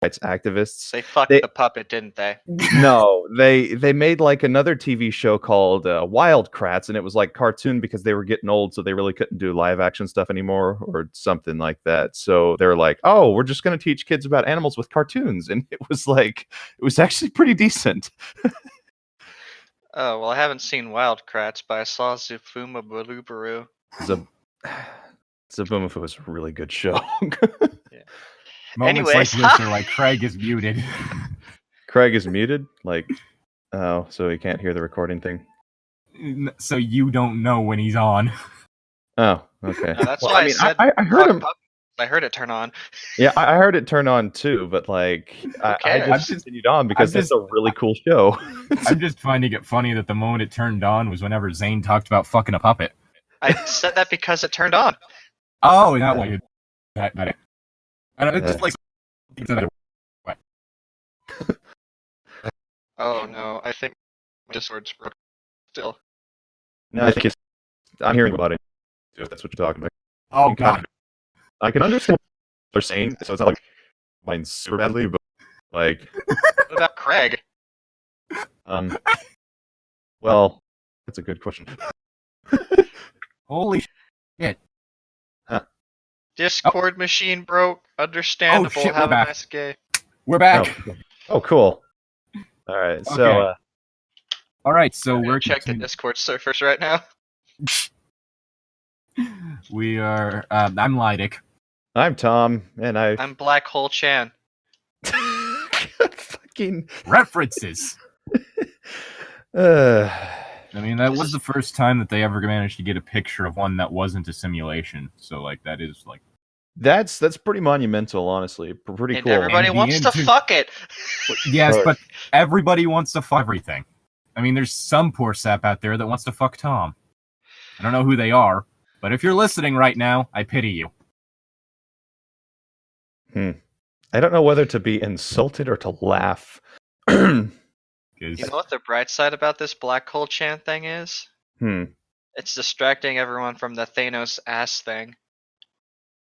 rights activists. They fucked the puppet, didn't they? No, they made like another TV show called Wildcrats, and it was like cartoon because they were getting old, so they really couldn't do live action stuff anymore or something like that. So they're like, oh, we're just going to teach kids about animals with cartoons, and it was actually pretty decent. Oh, well, I haven't seen Wildcrats, but I saw Zufuma Balubaru. Zaboomafoo was a really good show. Yeah. Moments like this are like Craig is muted. Craig is muted? Like, oh, so he can't hear the recording thing? So you don't know when he's on. Oh, okay. No, that's why I said I heard him. I heard it turn on. Yeah, I heard it turn on too, but like I just continued on because it's a really cool show. I'm just finding it funny that the moment it turned on was whenever Zane talked about fucking a puppet. I said that because it turned on. Oh, that way. It's just like. Oh no, I think Discord's broke still. No, I think I'm hearing about it. If that's what you're talking about. Oh god. I can understand what they're saying, so it's not like mine super badly, but like. What about Craig? Well, that's a good question. Holy shit. Huh. Discord machine broke. Understandable. Oh, shit, Have a nice day. We're back. Oh, cool. All right, so. All right, so we're check the Discord surfers right now. We are. I'm Llytic. I'm Tom, and I'm Black Hole Chan. Fucking references. I mean, that was the first time that they ever managed to get a picture of one that wasn't a simulation. So, like, that is like. That's pretty monumental, honestly. Pretty and cool. Everybody wants to fuck it. Yes, but everybody wants to fuck everything. I mean, there's some poor sap out there that wants to fuck Tom. I don't know who they are, but if you're listening right now, I pity you. I don't know whether to be insulted or to laugh. You know what the bright side about this Black Hole Chan thing is? It's distracting everyone from the Thanos ass thing.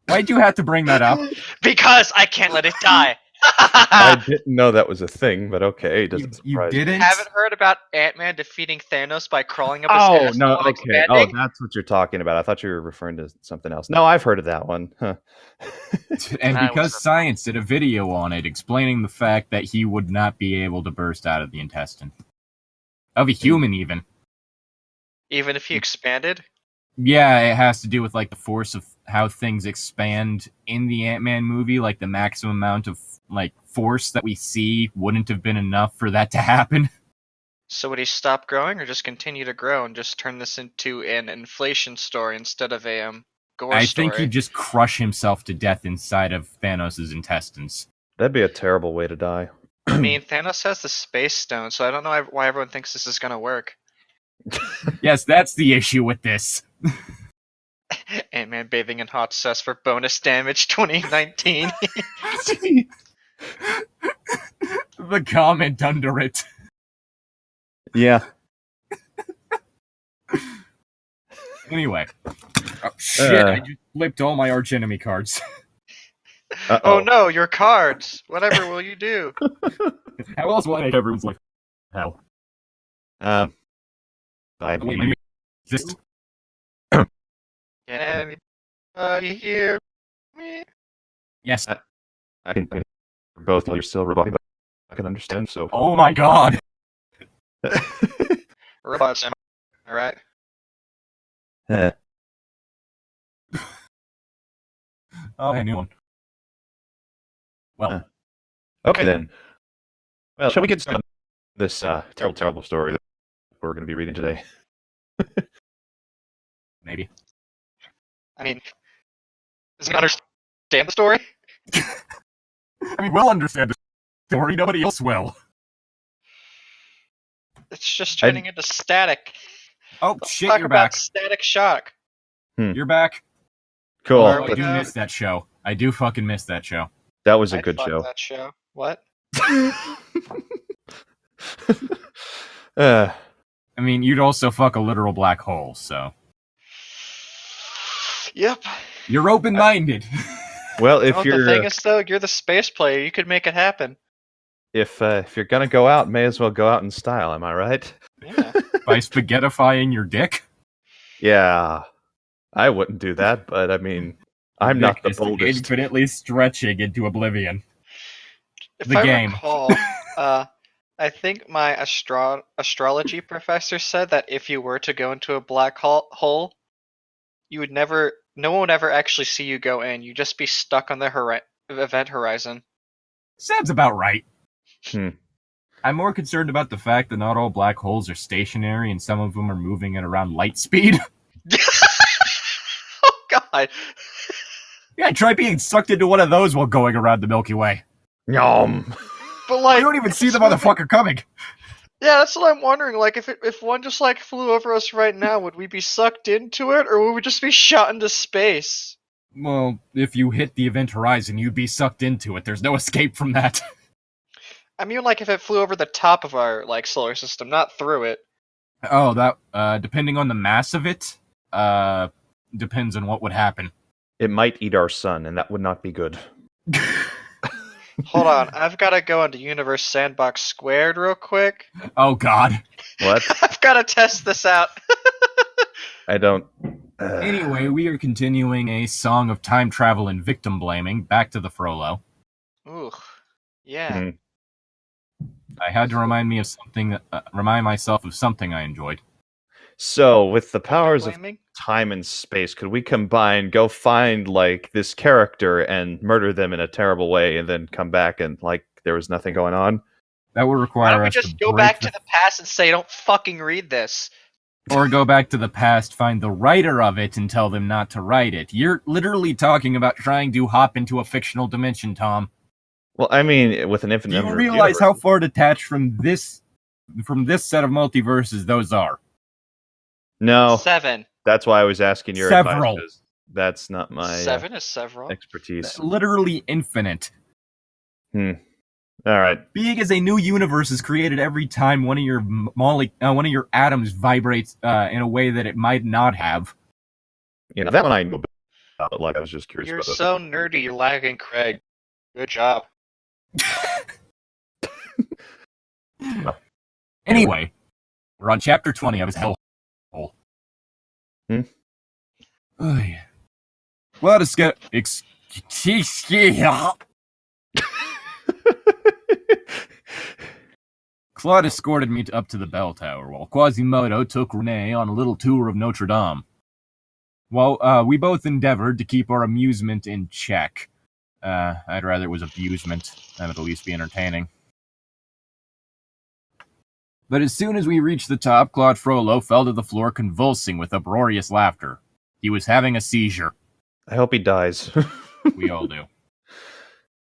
Why'd you have to bring that up? Because I can't let it die. I didn't know that was a thing, but okay, it doesn't surprise me. You didn't? Haven't heard about Ant-Man defeating Thanos by crawling up his ass? Oh, no, okay. Expanding? Oh, that's what you're talking about. I thought you were referring to something else. No, I've heard of that one. Huh. And because Science did a video on it explaining the fact that he would not be able to burst out of the intestine. Of a human, even. Even if he expanded? Yeah, it has to do with, like, the force of how things expand in the Ant-Man movie. Like, the maximum amount of, like, force that we see wouldn't have been enough for that to happen. So would he stop growing or just continue to grow and just turn this into an inflation story instead of a gore story? I think he'd just crush himself to death inside of Thanos' intestines. That'd be a terrible way to die. I mean, Thanos has the Space Stone, so I don't know why everyone thinks this is going to work. Yes, that's the issue with this. Ant-Man bathing in hot cess for bonus damage 2019. The comment under it. Yeah. Anyway. Oh, shit, I just flipped all my archenemy cards. Oh no, your cards! Whatever will you do? How else will I make everyone's life hell? Just... Can anybody hear me? Yes. I can both while you're still roboting, but I can understand, so... Oh my god! Robots, am I right? Oh, I knew one. Well. Okay then. Well, shall we get started on this terrible, terrible story that we're going to be reading today? Maybe. I mean, does he understand the story? I mean, we'll understand the story, nobody else will. It's just turning into static. Oh, shit, Talk you're about back. Static Shock. You're back. Cool. Oh, I do miss that show. I do fucking miss that show. That was a good show. That show. What? I mean, you'd also fuck a literal black hole, so... Yep. You're open-minded. Well, if what you're the thing is, though, you're the space player. You could make it happen. if you're gonna go out, may as well go out in style. Am I right? Yeah. By spaghettifying your dick? Yeah, I wouldn't do that, but I mean, I'm not the Dick is boldest. infinitely stretching into oblivion. If The I game. recall, I think my astrology professor said that if you were to go into a black hole, no one would ever actually see you go in. You'd just be stuck on the event horizon. Sounds about right. Hmm. I'm more concerned about the fact that not all black holes are stationary and some of them are moving at around light speed. Oh, God. Yeah, try being sucked into one of those while going around the Milky Way. Yum. But, like, You don't even see the motherfucker coming. Yeah, that's what I'm wondering. Like, if one just, like, flew over us right now, would we be sucked into it, or would we just be shot into space? Well, if you hit the event horizon, you'd be sucked into it. There's no escape from that. I mean, like, if it flew over the top of our, like, solar system, not through it. Oh, that, depending on the mass of it, depends on what would happen. It might eat our sun, and that would not be good. Hold on, I've got to go into Universe Sandbox Squared real quick. Oh, God. What? I've got to test this out. I don't... Anyway, we are continuing a song of time travel and victim blaming. Back to the Frollo. Ooh, yeah. I had to remind myself of something I enjoyed. So, with the powers of Blaming? time and space, could we go find, like, this character and murder them in a terrible way, and then come back and, like, there was nothing going on? That would Why require don't we us just to go back to the past and say, don't fucking read this? Or go back to the past, find the writer of it, and tell them not to write it. You're literally talking about trying to hop into a fictional dimension, Tom. Well, I mean, with an infinite Do number you of realize how universes. far detached from this set of multiverses those are? No, 7. that's why I was asking your Several. advice, 'cause that's not my 7 is several. expertise. Literally infinite. All right. Being as a new universe is created every time one of your atoms vibrates in a way that it might not have. You know, that one I know about, but, like, I was just curious You're about so nerdy, you're lagging, Craig. Good job. Anyway, we're on chapter 20 of his hellhole. Hmm? Oh, yeah. Well, Claude escorted me up to the bell tower, while Quasimodo took Renee on a little tour of Notre Dame. While we both endeavored to keep our amusement in check. I'd rather it was abusement. That would at least be entertaining. But as soon as we reached the top, Claude Frollo fell to the floor convulsing with uproarious laughter. He was having a seizure. I hope he dies. We all do.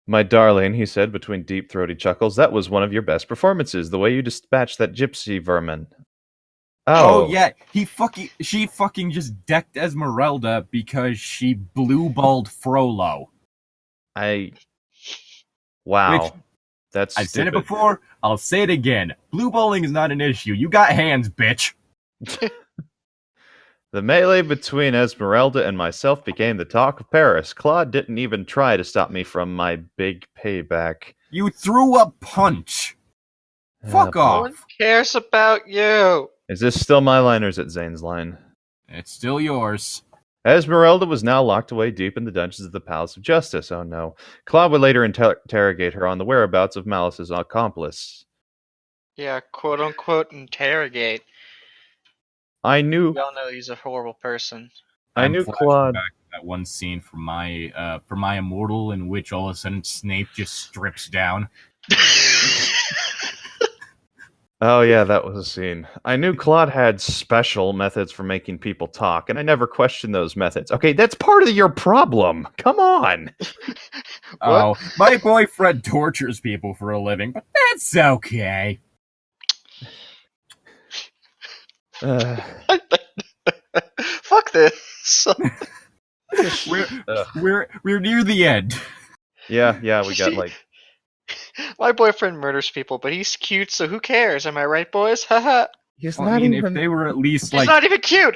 My darling, he said between deep throaty chuckles, that was one of your best performances, the way you dispatched that gypsy vermin. Oh yeah, she fucking just decked Esmeralda because she blue-balled Frollo. Wow. Which, That's I've said it stupid. before, I'll say it again. Blue-balling is not an issue. You got hands, bitch. The melee between Esmeralda and myself became the talk of Paris. Claude didn't even try to stop me from my big payback. You threw a punch. Fuck boy. off. No one cares about you. Is this still my line or is it Zane's line? It's still yours. Esmeralda was now locked away deep in the dungeons of the Palace of Justice. Oh no. Claude would later interrogate her on the whereabouts of Malice's accomplice. Yeah, quote unquote interrogate. I knew We all know he's a horrible person. I'm knew flashing Claude. back to that one scene from my Immortal in which all of a sudden Snape just strips down. Oh yeah, that was a scene. I knew Claude had special methods for making people talk, and I never questioned those methods. Okay, that's part of your problem. Come on. Oh, my boyfriend tortures people for a living, but that's okay. Fuck this. We're near the end. Yeah, we got like... My boyfriend murders people, but he's cute, so who cares? Am I right, boys? Haha. He's Well, not I mean, even. if they were at least He's like, not even cute.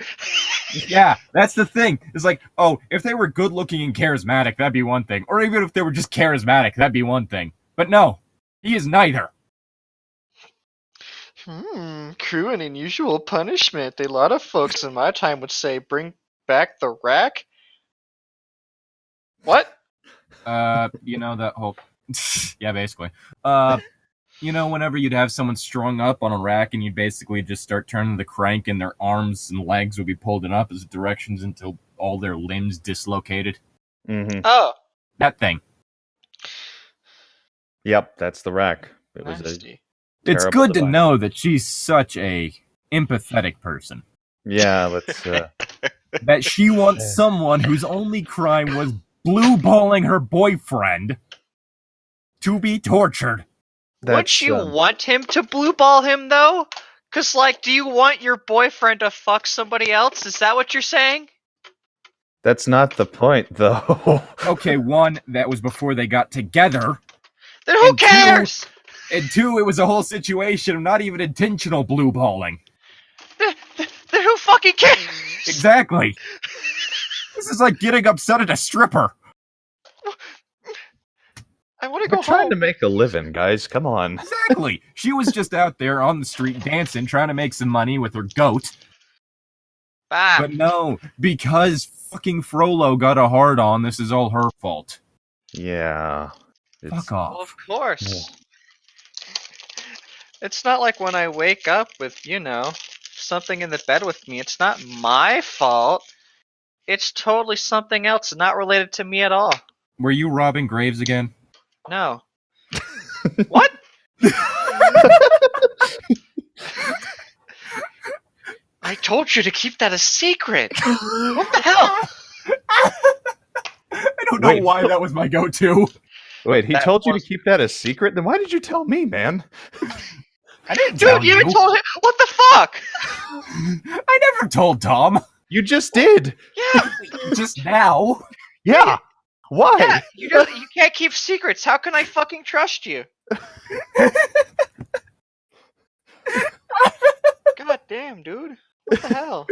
yeah, that's the thing. It's like, oh, if they were good looking and charismatic, that'd be one thing. Or even if they were just charismatic, that'd be one thing. But no, he is neither. Cruel and unusual punishment. A lot of folks in my time would say, bring back the rack. What? That whole, yeah, basically. Whenever you'd have someone strung up on a rack and you'd basically just start turning the crank and their arms and legs would be pulled in opposite directions until all their limbs dislocated. Mm-hmm. Oh. That thing. Yep, that's the rack. It was Nasty. It's terrible good to device. know that she's such a empathetic person. Yeah, let's. That she wants someone whose only crime was blue-balling her boyfriend to be tortured. Would you want him to blue ball him though? Cause do you want your boyfriend to fuck somebody else? Is that what you're saying? That's not the point, though. Okay, one, that was before they got together. Then who cares? And two, it was a whole situation of not even intentional blue balling. Then who fucking cares? Exactly. This is like getting upset at a stripper. I want to go We're trying home. to make a living, guys. Come on. Exactly. She was just out there on the street dancing, trying to make some money with her goat. Ah. But no, because fucking Frollo got a hard on, this is all her fault. Yeah. Fuck off. Well, of course. It's not like when I wake up with, something in the bed with me. It's not my fault. It's totally something else, not related to me at all. Were you robbing graves again? No. What? I told you to keep that a secret. What the hell? I don't know why that was my go-to. Wait, he told you to keep that a secret? Then why did you tell me, man? I didn't Dude, tell you you. even told him. What the fuck? I never told Tom. You just did. Yeah. Just now. Yeah. Why? Yeah, you can't keep secrets. How can I fucking trust you? God damn, dude. What the hell?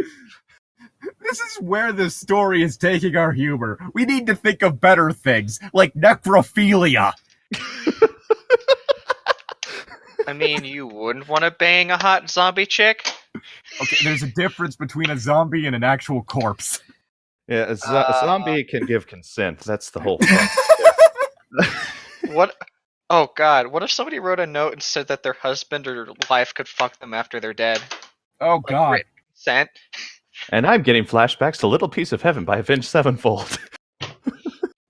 This is where this story is taking our humor. We need to think of better things, like necrophilia. I mean, you wouldn't want to bang a hot zombie chick? Okay, there's a difference between a zombie and an actual corpse. Yeah, a zombie can give consent. That's the whole thing. What? Oh god, what if somebody wrote a note and said that their husband or wife could fuck them after they're dead? Oh god. Written consent? And I'm getting flashbacks to Little Piece of Heaven by Avenged Sevenfold.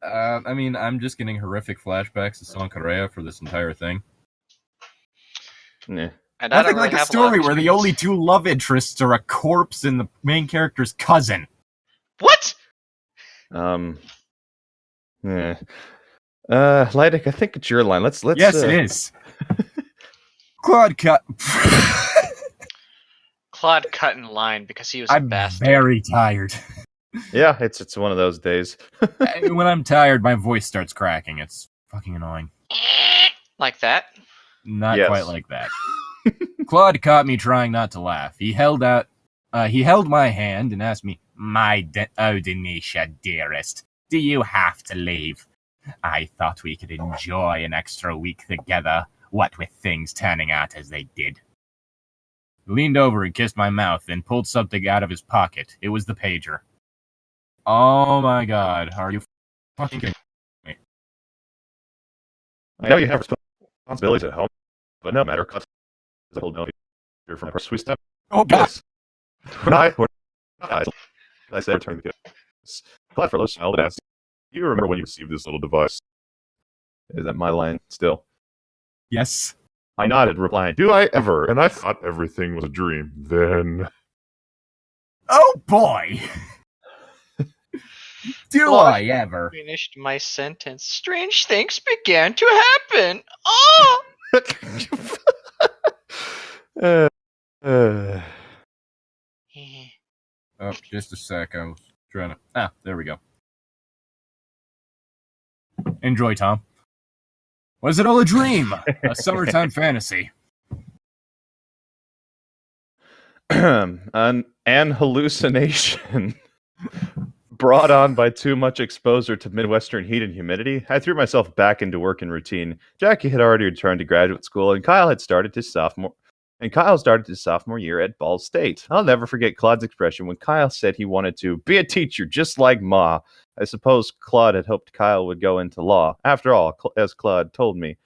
I'm just getting horrific flashbacks to Sankareya for this entire thing. Yeah. And I Nothing don't really like a have story lot where of the only two love interests are a corpse and the main character's cousin. What? Yeah. Llytic, I think it's your line. Let's. Yes, it is. Claude cut. Claude cut in line because he was a I'm bastard. very tired. Yeah, it's one of those days. When I'm tired, my voice starts cracking. It's fucking annoying. Like that? Not Yes. quite like that. Claude caught me trying not to laugh. He held my hand and asked me, Denisha, dearest, do you have to leave? I thought we could enjoy an extra week together, what with things turning out as they did. He leaned over and kissed my mouth, then pulled something out of his pocket. It was the pager. Oh my god, are you fucking kidding me? I know you have responsibilities at home, but no matter. I hold no fear from my sweet step. Oh god! When I said return the kiss. Glad Frollo smiled and asked, "Do you remember when you received this little device?" Is that my line still? Yes. I nodded, replying, "Do I ever?" And I thought everything was a dream. Then, Oh boy! Do Well, I ever? Finished my sentence. Strange things began to happen. Oh! uh, Oh, just a sec. I was trying to... Ah, there we go. Enjoy, Tom. Was it all a dream? A summertime fantasy? An hallucination brought on by too much exposure to Midwestern heat and humidity. I threw myself back into work and routine. Jackie had already returned to graduate school, and Kyle started his sophomore year at Ball State. I'll never forget Claude's expression when Kyle said he wanted to be a teacher just like Ma. I suppose Claude had hoped Kyle would go into law. After all, as Claude told me,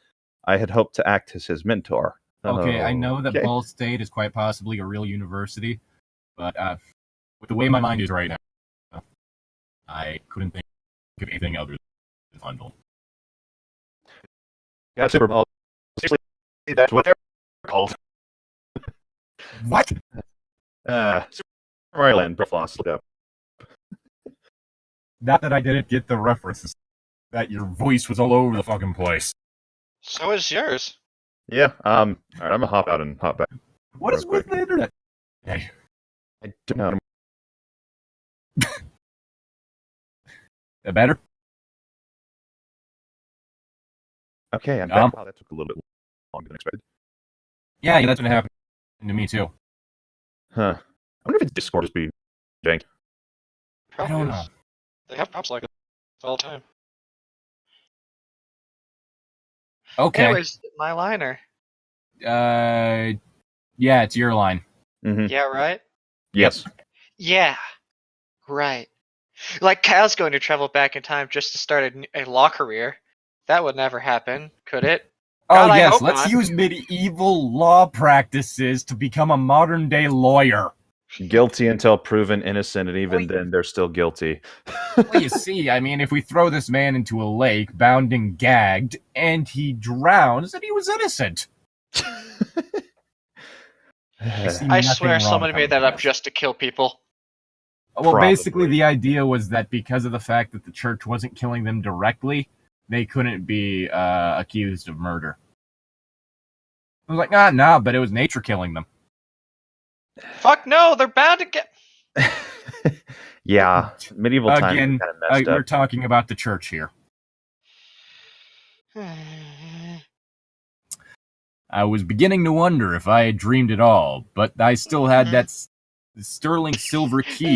I had hoped to act as his mentor. Okay, I know that Okay. Ball State is quite possibly a real university, but with the way my mind is right now, I couldn't think of anything other than Hundle. Yeah, Super Bowl. Seriously, that's what they're called. What? Super Mario Land, Brofloss, look up. Not that I didn't get the references. That your voice was all over the fucking place. So is yours. Yeah, all right, I'm gonna hop out and hop back. What is with the internet? Hey, I don't know. that better? Okay, I'm back. Wow, that took a little bit longer than expected. Yeah, that's what happened to me too. Huh. I wonder if it's Discord is being janked. I don't know. Is. They have props like it all the time. Okay. Anyways, my liner. Yeah, it's your line. Mm-hmm. Yeah, right? Yes. Yeah, right. Like Kyle's going to travel back in time just to start a law career. That would never happen, could it? Oh, God, I yes, hope let's not. use medieval law practices to become a modern-day lawyer. Guilty until proven innocent, and even then, they're still guilty. Well, you see, I mean, if we throw this man into a lake, bound and gagged, and he drowns, then he was innocent. I swear somebody made that up just to kill people. Well, Probably. basically, the idea was that because of the fact that the church wasn't killing them directly, they couldn't be accused of murder. I was like, nah, but it was nature killing them. Fuck no, they're bound to get. Yeah, medieval times Again, kind of messed we're up. talking about the church here. I was beginning to wonder if I had dreamed it all, but I still had that sterling silver key.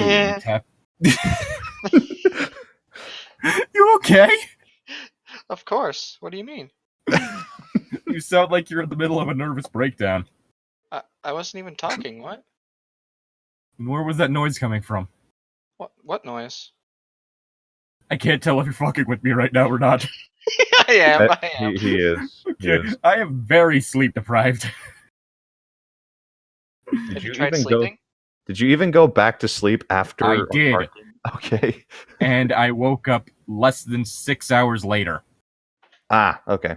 You okay? Of course. What do you mean? You sound like you're in the middle of a nervous breakdown. I wasn't even talking. What? Where was that noise coming from? What noise? I can't tell if you're fucking with me right now or not. I am. He is. He Okay, is. I am very sleep deprived. Did you try sleeping? Did you even go back to sleep after? I did. Okay. And I woke up less than 6 hours later. Okay.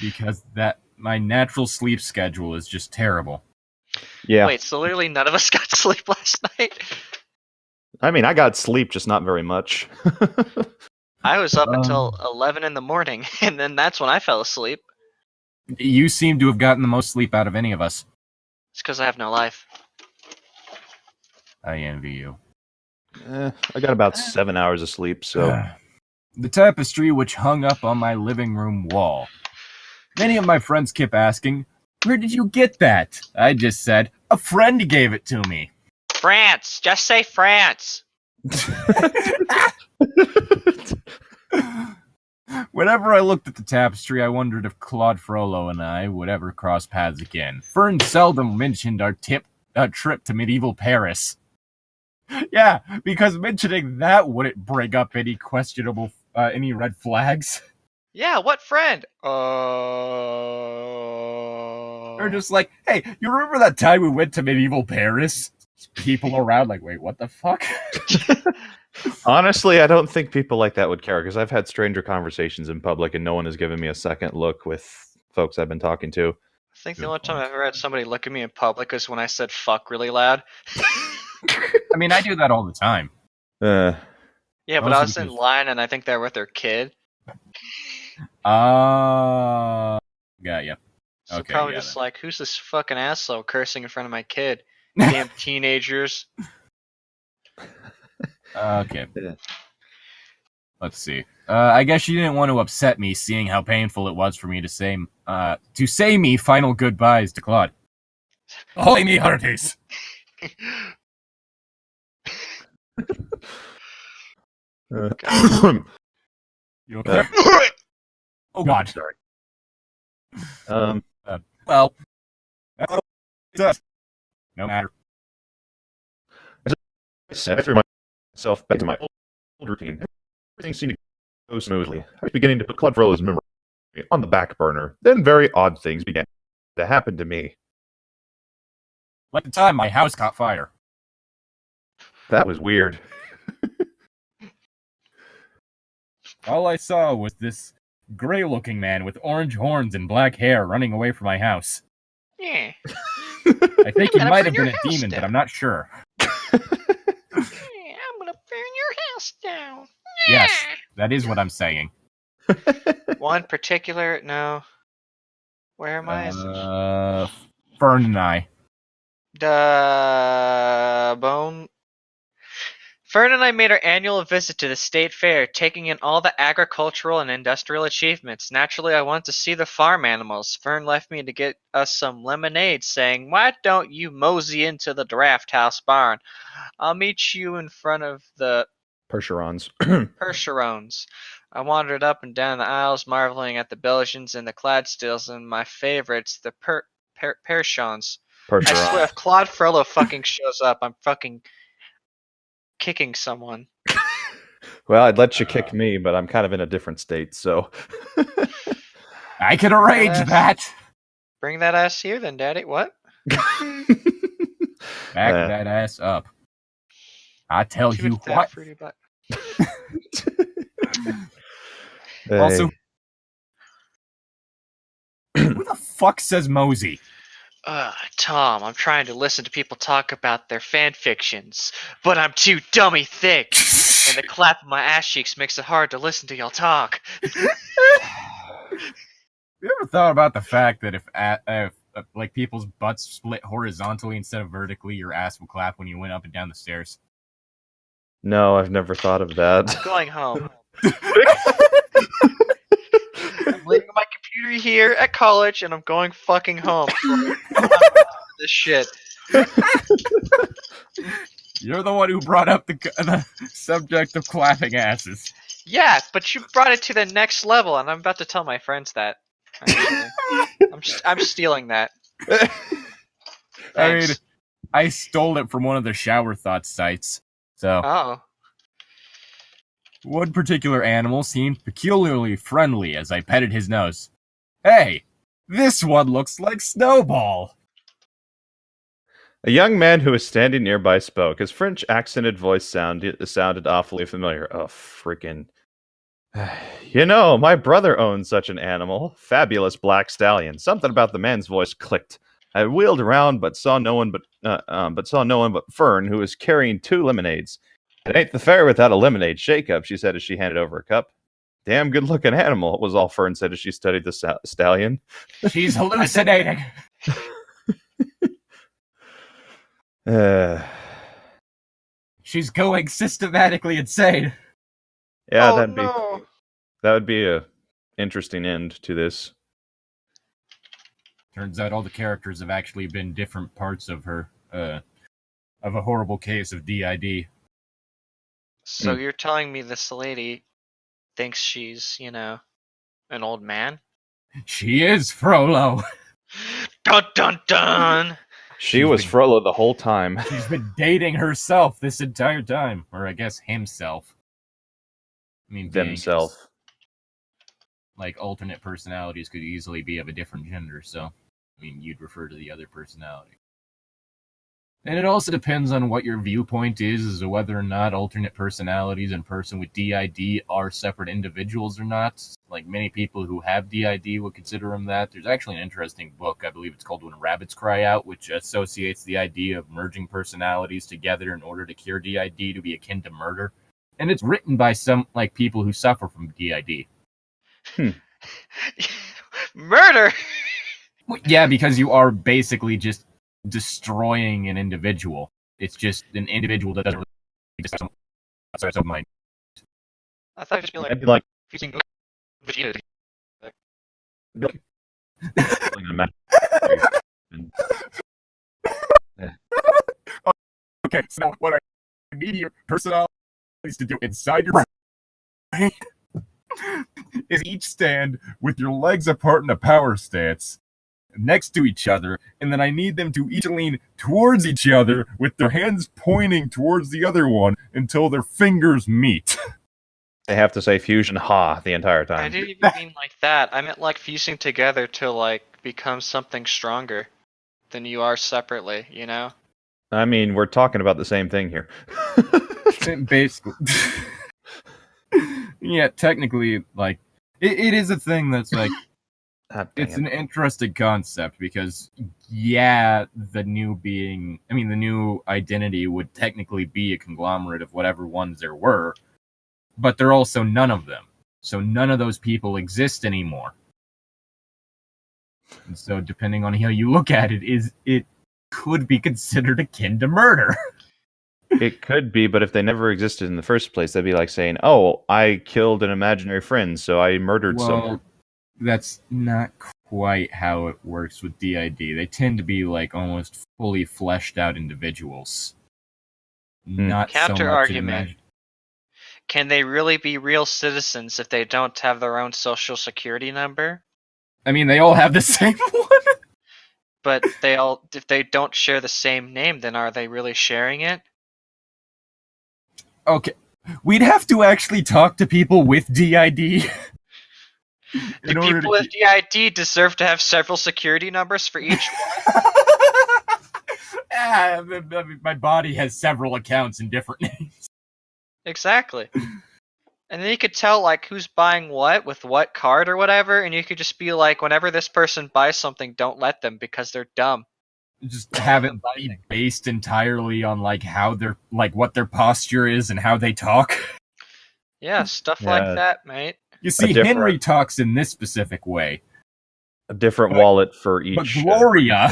Because my natural sleep schedule is just terrible. Yeah. Wait, so literally none of us got sleep last night? I mean, I got sleep, just not very much. I was up until 11 in the morning, and then that's when I fell asleep. You seem to have gotten the most sleep out of any of us. It's because I have no life. I envy you. I got about 7 hours of sleep, so. The tapestry which hung up on my living room wall. Many of my friends kept asking, "Where did you get that?" I just said, "A friend gave it to me." France! Just say France! Whenever I looked at the tapestry, I wondered if Claude Frollo and I would ever cross paths again. Fern seldom mentioned our trip to medieval Paris. Yeah, because mentioning that wouldn't bring up any any red flags. Yeah, what friend? Or just like, hey, you remember that time we went to medieval Paris? People around like, wait, what the fuck? Honestly, I don't think people like that would care, because I've had stranger conversations in public and no one has given me a second look with folks I've been talking to. I think the only time I've ever had somebody look at me in public is when I said fuck really loud. I mean, I do that all the time. Yeah, but Most I of was the in kids- line and I think they're with their kid. Got ya. So Okay, probably yeah, just then. like, who's this fucking asshole cursing in front of my kid? Damn teenagers. Okay. Yeah. Let's see. I guess you didn't want to upset me, seeing how painful it was for me to say me final goodbyes to Claude. Holy me hearties! You okay? Oh God! Sorry. Well, no matter. I threw myself back to my old routine. Everything seemed to go smoothly. I was beginning to put Claude Frollo's memory on the back burner. Then very odd things began to happen to me. Like the time my house caught fire. That was weird. All I saw was this gray-looking man with orange horns and black hair running away from my house. Yeah. I think he gonna might burn have been your a house demon, but down. I'm not sure. Yeah, I'm gonna burn your house down. Yes, that is what I'm saying. One particular no. Where am I? Fern and I. Fern and I made our annual visit to the state fair, taking in all the agricultural and industrial achievements. Naturally, I wanted to see the farm animals. Fern left me to get us some lemonade, saying, "Why don't you mosey into the draft house barn? I'll meet you in front of the Percherons. Percherons." I wandered up and down the aisles, marveling at the Belgians and the Clydesdales, and my favorites, the Perchons. I swear, if Claude Frollo fucking shows up, I'm fucking kicking someone. Well, I'd let you kick me, but I'm kind of in a different state, so. I can arrange that. Bring that ass here, then, Daddy. What? Back that ass up. I tell you what. Fruity butt. Also, who the fuck says Mosey? Tom, I'm trying to listen to people talk about their fan fictions, but I'm too dummy thick, and the clap of my ass cheeks makes it hard to listen to y'all talk. You ever thought about the fact that if like people's butts split horizontally instead of vertically, your ass would clap when you went up and down the stairs? No, I've never thought of that. I'm going home. I'm leaving my computer here at college, and I'm going fucking home. This shit. You're the one who brought up the subject of clapping asses. Yeah, but you brought it to the next level, and I'm about to tell my friends that. I'm stealing that. I mean, I stole it from one of the Shower Thoughts sites. So, Oh. One particular animal seemed peculiarly friendly as I petted his nose. Hey, this one looks like Snowball. A young man who was standing nearby spoke. His French accented voice sounded awfully familiar. Oh, freaking. You know, my brother owns such an animal. Fabulous black stallion. Something about the man's voice clicked. I wheeled around, but saw no one but Fern, who was carrying 2 lemonades. It ain't the fair without a lemonade shake-up, she said as she handed over a cup. Damn good-looking animal, was all Fern said as she studied the stallion. She's hallucinating. She's going systematically insane. Yeah, that would be a interesting end to this. Turns out all the characters have actually been different parts of her, of a horrible case of DID. So you're telling me this lady thinks she's, an old man? She is Frollo. Dun dun dun! She was Frollo the whole time. She's been dating herself this entire time. Or I guess himself. I mean, themself. Like, alternate personalities could easily be of a different gender, so, I mean, you'd refer to the other personality. And it also depends on what your viewpoint is as to whether or not alternate personalities and a person with DID are separate individuals or not. Like, many people who have DID would consider them that. There's actually an interesting book, I believe it's called When Rabbits Cry Out, which associates the idea of merging personalities together in order to cure DID to be akin to murder. And it's written by some, like, people who suffer from DID. Murder? Yeah, because you are basically just destroying an individual. It's just an individual that doesn't really exist outside of mind. I thought it was I'd be like fusing Vegeta. Okay, so now what I need your personalities to do inside your brain is each stand with your legs apart in a power stance next to each other, and then I need them to each lean towards each other with their hands pointing towards the other one until their fingers meet. They have to say fusion ha the entire I time. didn't even mean like that. I meant like fusing together to like become something stronger than you are separately, you know? I mean, we're talking about the same thing here. Basically. Yeah, technically, like, it is a thing that's like, it's an interesting concept because, yeah, the new identity would technically be a conglomerate of whatever ones there were, but they're also none of them. So none of those people exist anymore. And so depending on how you look at it, it could be considered akin to murder. It could be, but if they never existed in the first place, that'd be like saying, "Oh, I killed an imaginary friend, so I murdered someone." That's not quite how it works with DID. They tend to be like almost fully fleshed out individuals. Not so Counter much argument. Can they really be real citizens if they don't have their own social security number? I mean, they all have the same one. But if they don't share the same name, then are they really sharing it? Okay. We'd have to actually talk to people with DID. Do people with DID deserve to have several security numbers for each one? My body has several accounts in different names. Exactly. And then you could tell like who's buying what with what card or whatever, and you could just be like, whenever this person buys something, don't let them because they're dumb. Just have it be based entirely on like how they're like what their posture is and how they talk. Yeah, stuff like that, mate. You see, Henry talks in this specific way. A different wallet for each. But Gloria,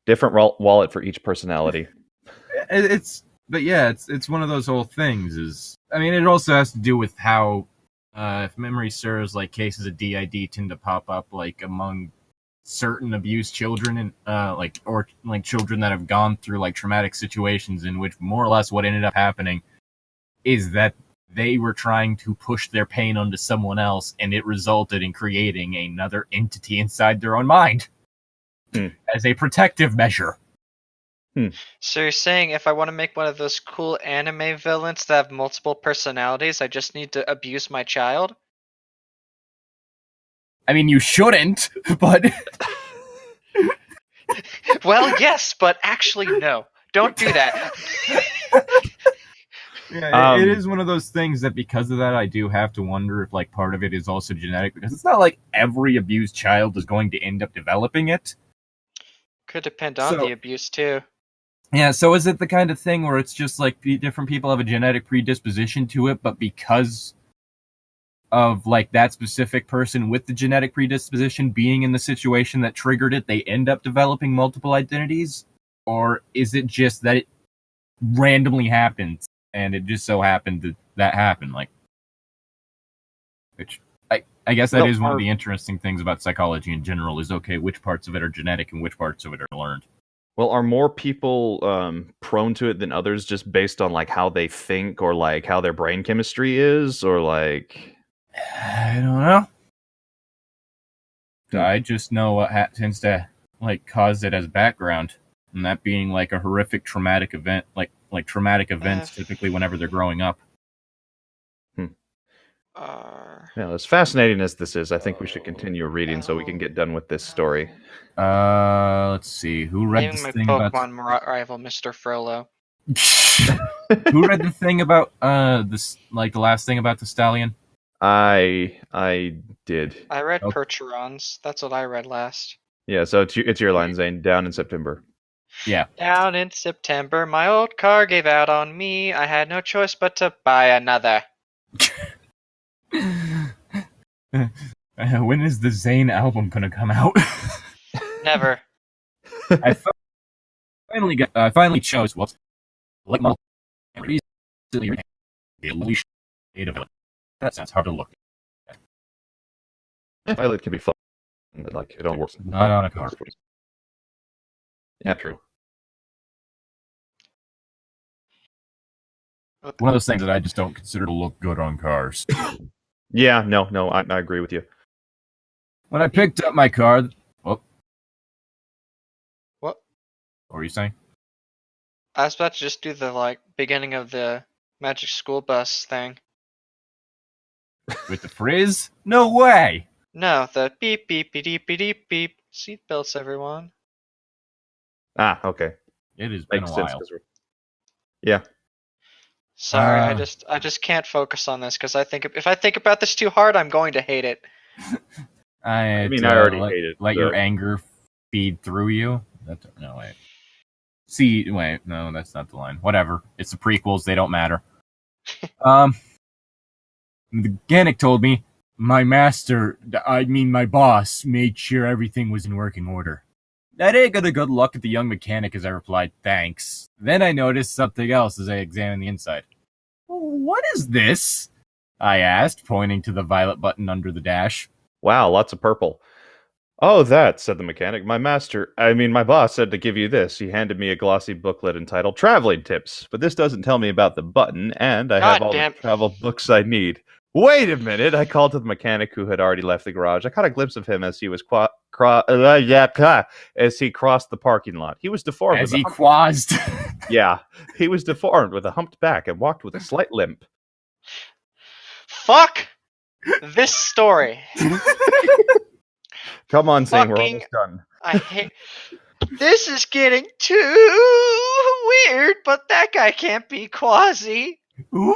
different wallet for each personality. It's one of those whole things. I mean, it also has to do with how, if memory serves, like cases of DID tend to pop up like among certain abused children and or children that have gone through like traumatic situations in which more or less what ended up happening is that they were trying to push their pain onto someone else, and it resulted in creating another entity inside their own mind as a protective measure. So you're saying if I want to make one of those cool anime villains that have multiple personalities, I just need to abuse my child? I mean, you shouldn't, but... Well, yes, but actually, no. Don't do that. Yeah, it is one of those things that because of that, I do have to wonder if like part of it is also genetic, because it's not like every abused child is going to end up developing it. Could depend on the abuse, too. Yeah, so is it the kind of thing where it's just like different people have a genetic predisposition to it, but because of like that specific person with the genetic predisposition being in the situation that triggered it, they end up developing multiple identities? Or is it just that it randomly happens and it just so happened that happened? Like, which I guess that is one of the interesting things about psychology in general is, okay, which parts of it are genetic and which parts of it are learned? Well, are more people prone to it than others just based on like how they think or like how their brain chemistry is, or like... I don't know. I just know what tends to like cause it as background, and that being like a horrific traumatic event, like traumatic events typically whenever they're growing up. Yeah, as fascinating as this is, I think we should continue reading so we can get done with this story. Let's see. Who read this thing about Pokemon rival, Mr. Frollo? Who read the thing about this? Like the last thing about the stallion? I did. I read Percherons. That's what I read last. Yeah, so it's your line, Zane. Down in September. Yeah. Down in September, my old car gave out on me. I had no choice but to buy another. When is the Zane album gonna come out? Never. I finally chose like that sounds hard to look at. Violet can be fun, but like it don't work. Not on a car. Yeah, true. One of those things that I just don't consider to look good on cars. Yeah, no, I agree with you. When I picked up my car, What? what were you saying? I was about to just do the beginning of the Magic School Bus thing. With the frizz? No way! No, the beep beep beep beep beep beep. Seatbelts, everyone. Ah, okay. It has been Makes a sense. while. Sorry, I just can't focus on this because if I think about this too hard, I'm going to hate it. I already hate it. Let your anger feed through you. No, wait. No, that's not the line. Whatever. It's the prequels. They don't matter. The mechanic told me my boss, made sure everything was in working order. I didn't get a good look at the young mechanic as I replied, thanks. Then I noticed something else as I examined the inside. What is this? I asked, pointing to the violet button under the dash. Wow, lots of purple. Oh, that, said the mechanic. My boss said to give you this. He handed me a glossy booklet entitled Traveling Tips, but this doesn't tell me about the button, and I have all the travel books I need. Wait a minute, I called to the mechanic who had already left the garage. I caught a glimpse of him as he was as he crossed the parking lot. He was deformed. As he quazzed. Yeah, he was deformed with a humped back and walked with a slight limp. Fuck this story. Come on, Zane, we're almost done. I hate. This is getting too weird, but that guy can't be Quasi. Ooh.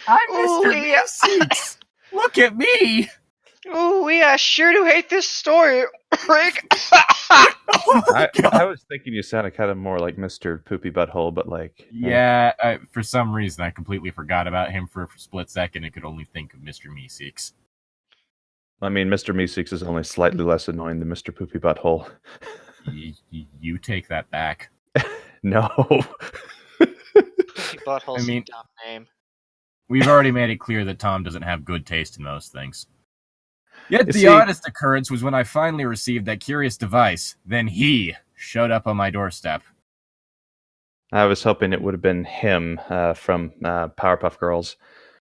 I'm Mr. Meeseeks. Look at me. Ooh, I sure do hate this story, Rick. I was thinking you sounded kind of more like Mr. Poopy Butthole, but Yeah, for some reason I completely forgot about him for a split second and could only think of Mr. Meeseeks. I mean, Mr. Meeseeks is only slightly less annoying than Mr. Poopy Butthole. You take that back. No. Poopy Butthole's a dumb name. We've already made it clear that Tom doesn't have good taste in those things. Yet the oddest occurrence was when I finally received that curious device. Then he showed up on my doorstep. I was hoping it would have been him from Powerpuff Girls.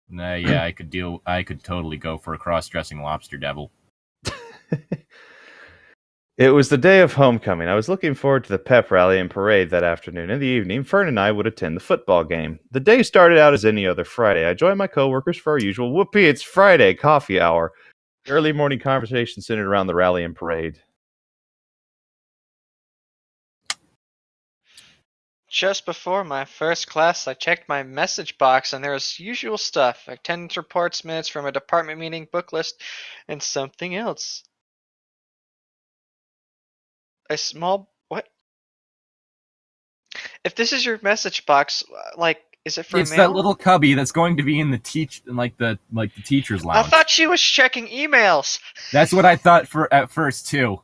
Yeah, I could totally go for a cross-dressing lobster devil. It was the day of homecoming. I was looking forward to the pep rally and parade that afternoon. In the evening, Fern and I would attend the football game. The day started out as any other Friday. I joined my coworkers for our usual whoopee, it's Friday coffee hour. The early morning conversation centered around the rally and parade. Just before my first class, I checked my message box, and there was usual stuff: attendance reports, minutes from a department meeting, book list, and something else. What? If this is your message box, is it for It's mail? that little cubby that's going to be in the the teacher's lounge. I thought she was checking emails. That's what I thought at first too.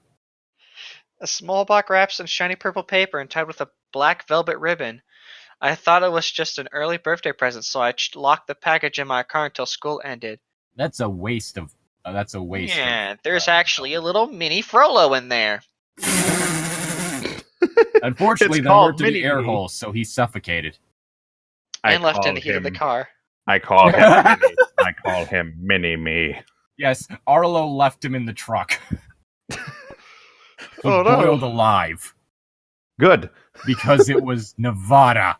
A small box wrapped in shiny purple paper and tied with a black velvet ribbon. I thought it was just an early birthday present, so I locked the package in my car until school ended. That's a waste. Yeah, there's actually a little mini Frollo in there. Unfortunately, there weren't any air holes, so he suffocated. And left in the heat of the car. I call him Mini. I call him Mini-Me. Yes, Arlo left him in the truck. Oh, no. Boiled alive. Good. Because it was Nevada.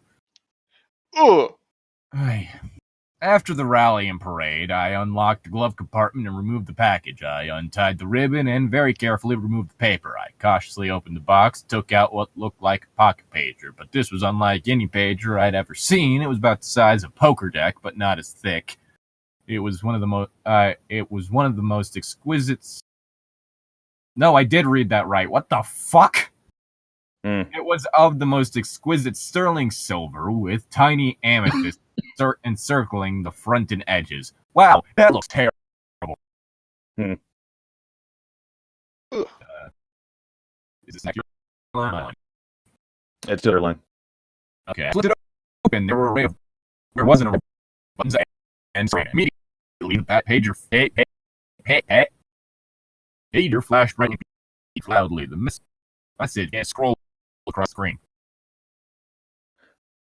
Ooh. After the rally and parade, I unlocked the glove compartment and removed the package. I untied the ribbon and very carefully removed the paper. I cautiously opened the box, took out what looked like a pocket pager, but this was unlike any pager I'd ever seen. It was about the size of a poker deck, but not as thick. It was one of the most exquisite. No, I did read that right. What the fuck? It was of the most exquisite sterling silver with tiny amethyst encircling the front and edges. Wow, that looks terrible. Is this accurate? It's Sutherland. Okay, I flipped it open. There wasn't a array of buttons and so immediately that pager pager flashed bright loudly. The message can't scroll across the screen.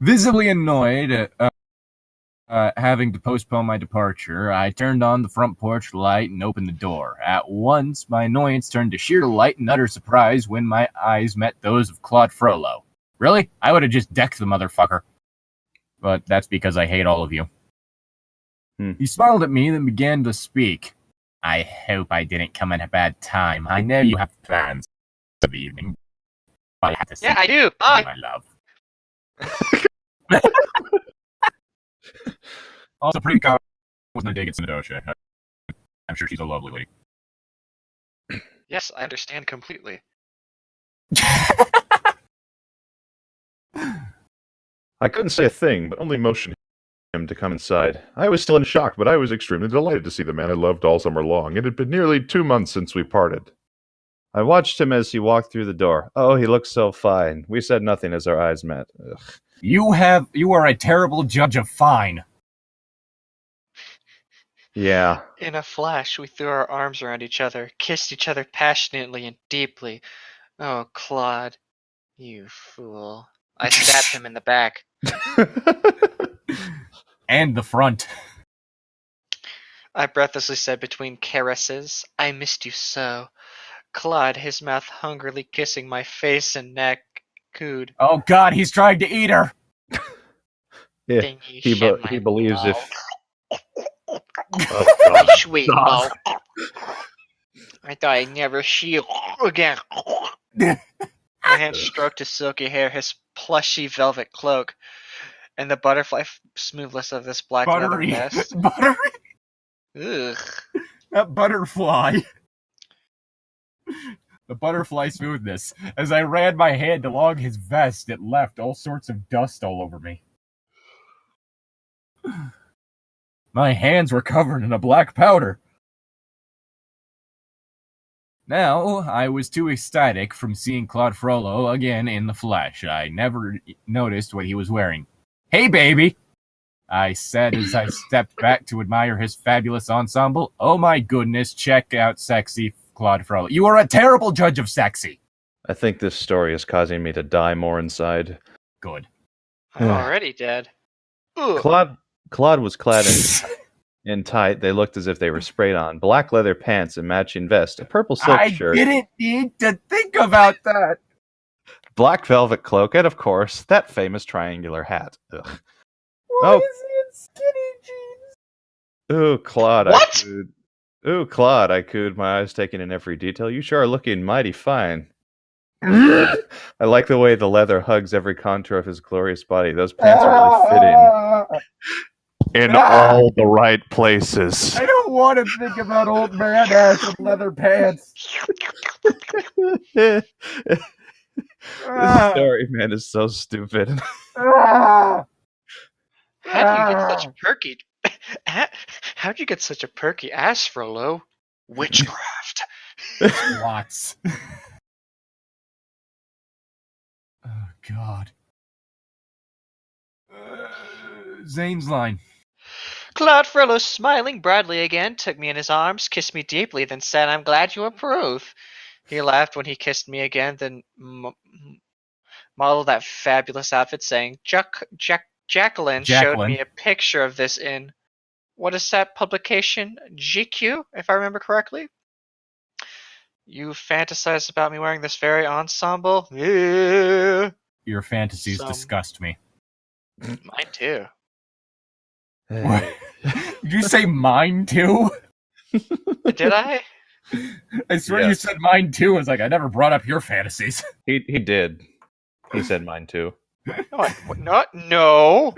Visibly annoyed at having to postpone my departure, I turned on the front porch light and opened the door. At once, my annoyance turned to sheer delight and utter surprise when my eyes met those of Claude Frollo. Really? I would have just decked the motherfucker. But that's because I hate all of you. He smiled at me and began to speak. I hope I didn't come at a bad time. I know you have plans for the evening. But I have to say, I do. Bye. my love. Also, pretty common was no dig at Sinadosha. I'm sure she's a lovely lady. Yes, I understand completely. I couldn't say a thing, but only motioned him to come inside. I was still in shock, but I was extremely delighted to see the man I loved all summer long. It had been nearly 2 months since we parted. I watched him as he walked through the door. Oh, he looked so fine. We said nothing as our eyes met. Ugh. You are a terrible judge of fine. Yeah. In a flash, we threw our arms around each other, kissed each other passionately and deeply. Oh, Claude, you fool. I stabbed him in the back. And the front. I breathlessly said between caresses, I missed you so. Claude, his mouth hungrily kissing my face and neck, cooed. Oh God, he's trying to eat her. Yeah, he believes mouth. if... Oh, God. Sweet mouth. I thought I'd never see you again. My hand stroked his silky hair, his plushy velvet cloak, and the butterfly smoothness of this black leather vest. Buttery. Ugh. That butterfly. The butterfly smoothness. As I ran my hand along his vest, it left all sorts of dust all over me. My hands were covered in a black powder. Now, I was too ecstatic from seeing Claude Frollo again in the flesh. I never noticed what he was wearing. Hey, baby! I said as I stepped back to admire his fabulous ensemble. Oh my goodness, check out sexy Claude Frollo. You are a terrible judge of sexy. I think this story is causing me to die more inside. Good. I'm already dead. Ugh. Claude was clad in tight. They looked as if they were sprayed on. Black leather pants and matching vest. A purple silk shirt. I didn't need to think about that. Black velvet cloak. And, of course, that famous triangular hat. Ugh. Why is he in skinny jeans? Ooh, Claude. What? Claude, I cooed, my eyes taking in every detail. You sure are looking mighty fine. I like the way the leather hugs every contour of his glorious body. Those pants are really fitting. In all the right places. I don't want to think about old man ass in leather pants. This story, man, is so stupid. How do you get such a perky? How'd you get such a perky ass, Frollo? Witchcraft. Lots. Oh God. Zane's line. Claude Frollo, smiling broadly again, took me in his arms, kissed me deeply, then said, I'm glad you approve. He laughed when he kissed me again, then modeled that fabulous outfit, saying, Jacqueline showed me a picture of this in, what is that publication? GQ, if I remember correctly? You fantasize about me wearing this very ensemble? Yeah. Your fantasies disgust me. Mine too. What? Did you say mine too? Did I? I swear you said mine too. I was like, I never brought up your fantasies. He did. He said mine too. No,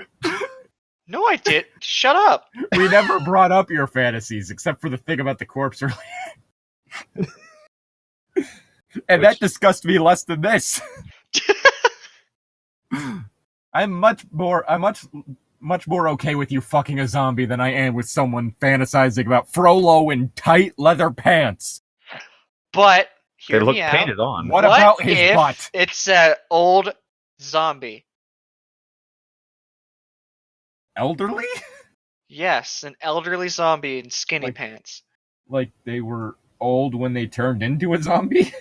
I did. Shut up. We never brought up your fantasies, except for the thing about the corpse earlier. And that disgusts me less than this. I'm much more okay with you fucking a zombie than I am with someone fantasizing about Frollo in tight leather pants. But they look painted on. What about his butt? It's an old zombie. Elderly? Yes, an elderly zombie in skinny pants. Like they were old when they turned into a zombie?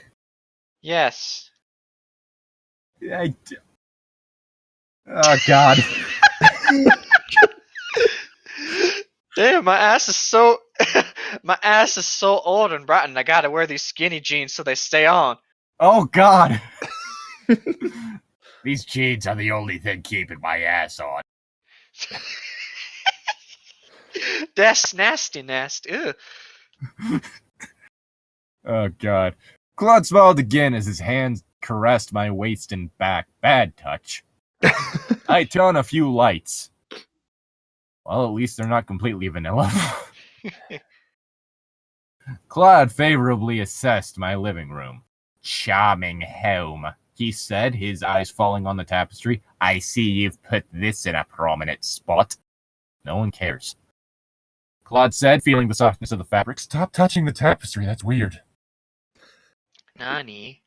Yes. Oh, God. Damn, my ass is so my ass is so old and rotten. I gotta wear these skinny jeans so they stay on. Oh, God. These jeans are the only thing keeping my ass on. That's nasty. Ew. Oh, God. Claude smiled again as his hands caressed my waist and back. Bad touch. I turn on a few lights. Well, at least they're not completely vanilla. Claude favorably assessed my living room. Charming home, he said, his eyes falling on the tapestry. I see you've put this in a prominent spot. No one cares. Claude said, feeling the softness of the fabric. Stop touching the tapestry, that's weird. Nani?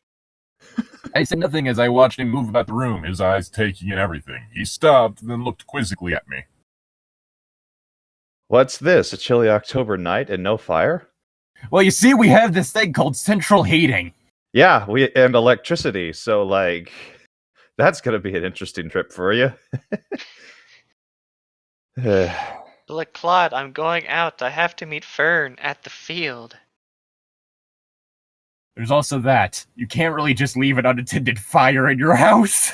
I said nothing as I watched him move about the room, his eyes taking in everything. He stopped, then looked quizzically at me. What's this? A chilly October night and no fire? Well, you see, we have this thing called central heating. Yeah, and electricity. So, like, that's gonna be an interesting trip for you. Look, Claude, I'm going out. I have to meet Fern at the field. There's also that. You can't really just leave an unattended fire in your house.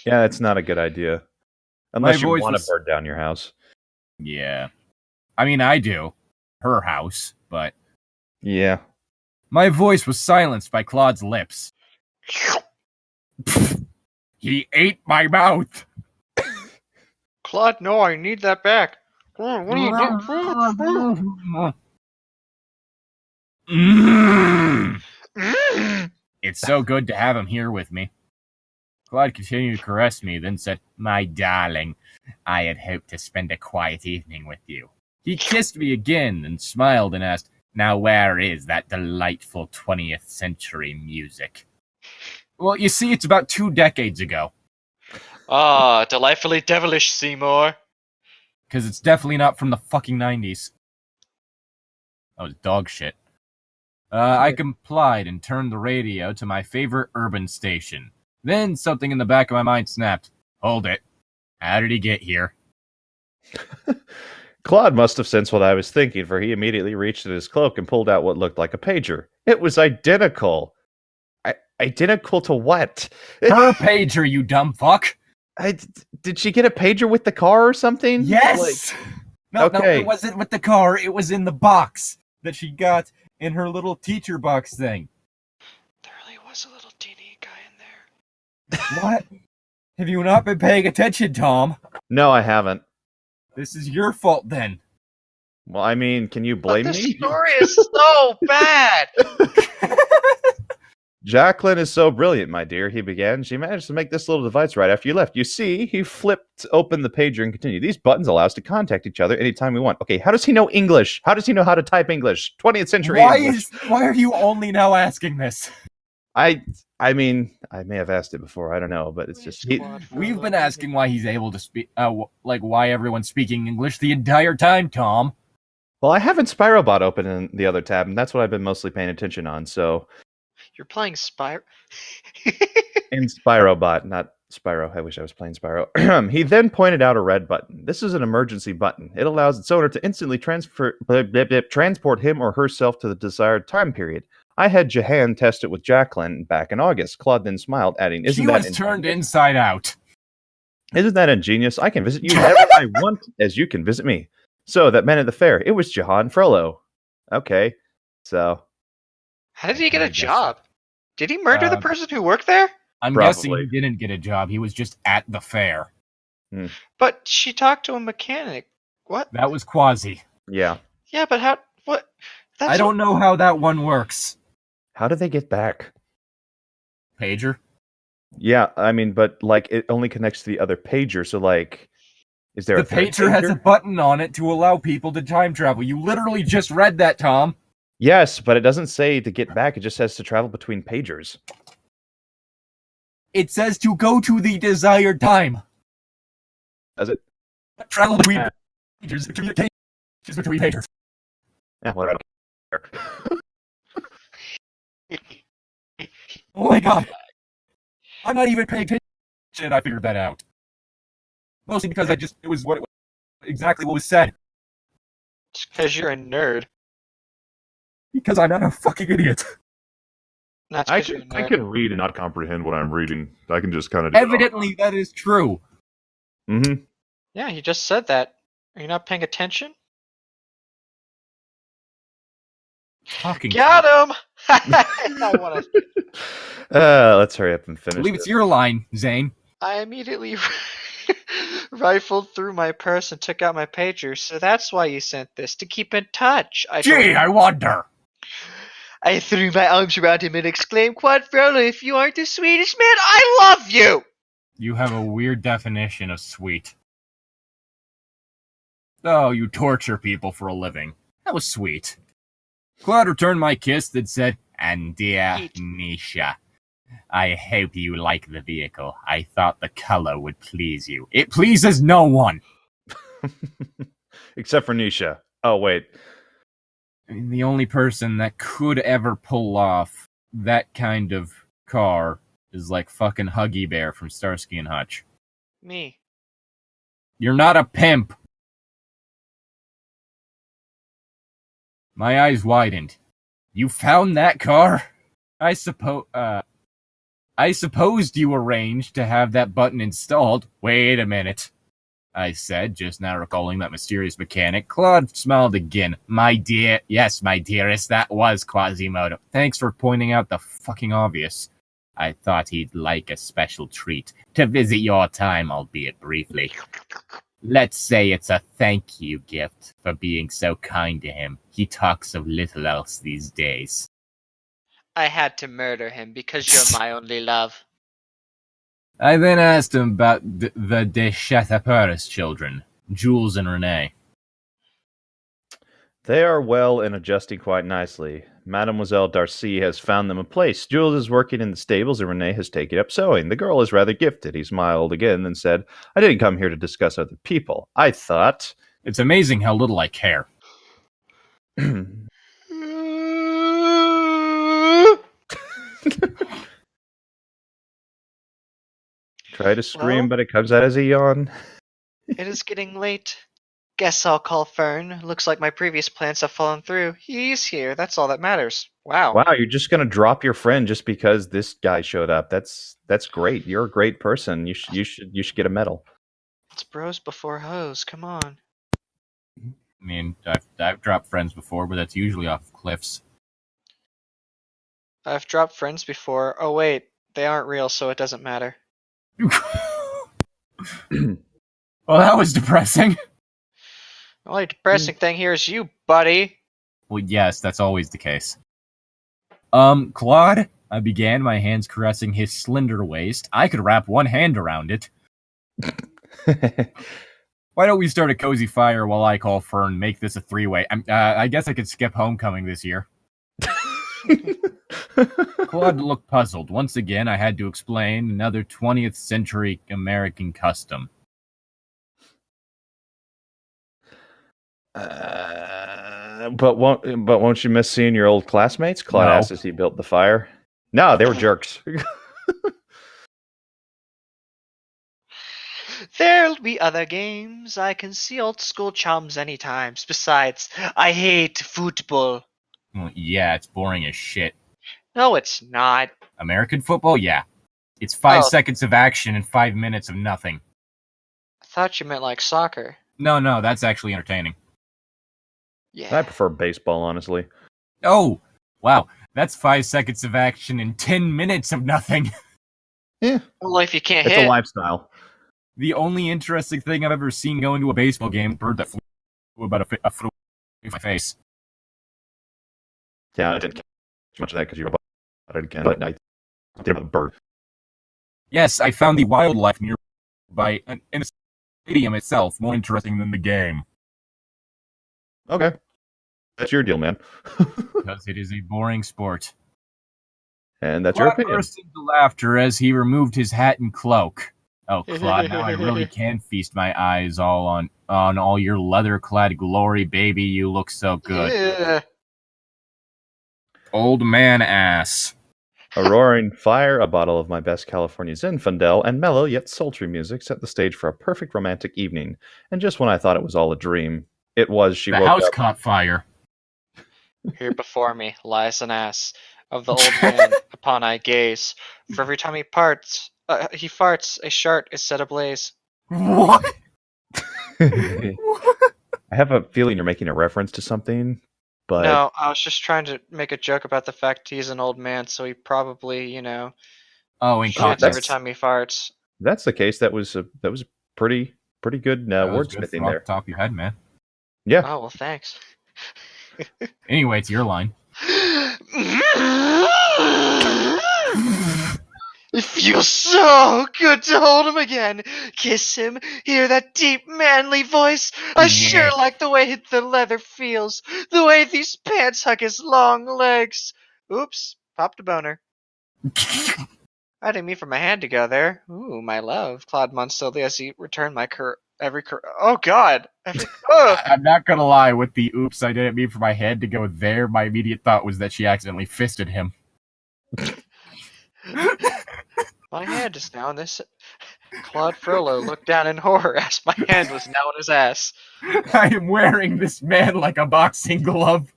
Yeah, it's not a good idea. Unless you voice want to was- burn down your house. Yeah. I mean, I do. Her house, but... Yeah. My voice was silenced by Claude's lips. He ate my mouth. Claude, no, I need that back. What are you doing? It's so good to have him here with me. Claude continued to caress me, then said, My darling, I had hoped to spend a quiet evening with you. He kissed me again and smiled and asked, Now where is that delightful 20th century music? Well, you see, it's about 2 decades ago. Ah, delightfully devilish, Seymour. Because it's definitely not from the fucking 90s. That was dog shit. I complied and turned the radio to my favorite urban station. Then something in the back of my mind snapped. Hold it. How did he get here? Claude must have sensed what I was thinking, for he immediately reached in his cloak and pulled out what looked like a pager. It was identical. Identical to what? Her pager, you dumb fuck! Did she get a pager with the car or something? Yes! No, okay. it wasn't with the car. It was in the box that she got in her little teacher box thing. There really was a little teeny guy in there. What? Have you not been paying attention, Tom? No, I haven't. This is your fault then. Well, I mean, can you blame But the me? story is so bad. Jacqueline is so brilliant, my dear, he began. She managed to make this little device right after you left. You see, he flipped open the pager and continued. These buttons allow us to contact each other anytime we want. Okay, how does he know English? How does he know how to type English? 20th century English. Why are you only now asking this? I mean, I may have asked it before. I don't know, but it's just... We've been asking why he's able to speak, why everyone's speaking English the entire time, Tom. Well, I have Spyrobot open in the other tab, and that's what I've been mostly paying attention on, so... You're playing Spyro? In Spyrobot, not Spyro. I wish I was playing Spyro. He then pointed out a red button. This is an emergency button. It allows its owner to instantly transport him or herself to the desired time period. I had Jahan test it with Jacqueline back in August. Claude then smiled, adding, She was turned inside out. Isn't that ingenious? I can visit you whenever I want, as you can visit me. So that meant at the fair, it was Jahan Frollo. Okay, so... How did he get a job? Did he murder the person who worked there? I'm guessing he didn't get a job. He was just at the fair. But she talked to a mechanic. What? That was Quasi. Yeah. Yeah, but how... What? I don't know how that one works. How do they get back? Pager? Yeah, I mean, but, like, it only connects to the other pager, so, like... Is there the pager has a button on it to allow people to time travel. You literally just read that, Tom. Yes, but it doesn't say to get back. It just says to travel between pagers. It says to go to the desired time. Does it? Travel between pagers. Communications between pagers. Yeah, whatever. Oh my god. I'm not even paying attention. I figured that out. Mostly because it was exactly what was said. It's because you're a nerd. Because I'm not a fucking idiot. Not I because you're a nerd. can read and not comprehend what I'm reading. I can just kind of Evidently, that is true. Mm-hmm. Yeah, you just said that. Are you not paying attention? Talking. Got him! I want to. Let's hurry up and I finish. believe it's your line, Zane. I immediately rifled through my purse and took out my pager, so that's why you sent this, to keep in touch. I wonder. I threw my arms around him and exclaimed, "Quad Frollo, if you aren't a Swedish man, I love you!" You have a weird definition of sweet. Oh, you torture people for a living. That was sweet. Claude returned my kiss that said, "And dear Eat. Nisha, I hope you like the vehicle. I thought the color would please you. It pleases no one." Except for Nisha. Oh, wait. I mean, the only person that could ever pull off that kind of car is like fucking Huggy Bear from Starsky and Hutch. Me. You're not a pimp. My eyes widened. You found that car? I supposed you arranged to have that button installed. Wait a minute, I said, just now recalling that mysterious mechanic. Claude smiled again. My dear, yes, my dearest, that was Quasimodo. Thanks for pointing out the fucking obvious. I thought he'd like a special treat to visit your time, albeit briefly. Let's say it's a thank you gift for being so kind to him. He talks of little else these days. I had to murder him because you're my only love. I then asked him about the de Chataperas children, Jules and Renee. They are well and adjusting quite nicely. Mademoiselle Darcy has found them a place. Jules is working in the stables and Renee has taken up sewing. The girl is rather gifted. He smiled again, then said, I didn't come here to discuss other people. I thought... It's amazing how little I care. Try to scream, but it comes out as a yawn. It is getting late. Guess I'll call Fern. Looks like my previous plans have fallen through. He's here. That's all that matters. Wow. Wow, you're just gonna drop your friend just because this guy showed up. That's great. You're a great person. You should get a medal. It's bros before hoes. Come on. I mean, I've dropped friends before, but that's usually off of cliffs. I've dropped friends before. Oh wait, they aren't real, so it doesn't matter. Well, that was depressing. The only depressing thing here is you, buddy. Well, yes, that's always the case. Claude, I began, my hands caressing his slender waist. I could wrap one hand around it. Why don't we start a cozy fire while I call Fern, make this a three-way? I guess I could skip homecoming this year. Claude looked puzzled. Once again, I had to explain another 20th century American custom. But won't you miss seeing your old classmates? Claude asked as he built the fire. No, they were jerks. There'll be other games. I can see old school chums anytime. Besides, I hate football. Well, yeah, it's boring as shit. No, it's not. American football? Yeah. It's 5 seconds of action and 5 minutes of nothing. I thought you meant like soccer. No, that's actually entertaining. Yeah. I prefer baseball, honestly. Oh, wow. That's 5 seconds of action and 10 minutes of nothing. Yeah. Well, if you can't It's hit. a lifestyle. The only interesting thing I've ever seen going to a baseball game, a bird that flew about a foot away from my face. Yeah, I didn't catch much of that because you were about it again, but I did have a bird. Yes, I found the wildlife nearby in the stadium itself more interesting than the game. Okay. That's your deal, man. Because it is a boring sport. And that's your opinion. Burst into laughter as he removed his hat and cloak. Oh, Claude, now I really can feast my eyes all on all your leather-clad glory, baby. You look so good. Yeah. Old man ass. A roaring fire, a bottle of my best California Zinfandel, and mellow yet sultry music set the stage for a perfect romantic evening. And just when I thought it was all a dream, it was. She The woke house up. caught fire. Here before me lies an ass of the old man upon I gaze. For every time he farts, a shart is set ablaze. What? I have a feeling you're making a reference to something, but No, I was just trying to make a joke about the fact he's an old man, so he probably, Oh, and caught shits every that's- time he farts. if that's the case. That was pretty good That was good wordsmithing from off there. the top of your head, man. Yeah. Oh, well, thanks. Anyway, it's your line. It feels so good to hold him again. Kiss him, hear that deep, manly voice. I sure like the way the leather feels, the way these pants hug his long legs. Oops, popped a boner. I didn't mean for my hand to go there. Ooh, my love, Claude moaned slowly as he returned my Oh, God. I'm not gonna lie, with the oops, I didn't mean for my head to go there, my immediate thought was that she accidentally fisted him. My hand is now in this. Claude Frollo looked down in horror as my hand was now in his ass. I am wearing this man like a boxing glove.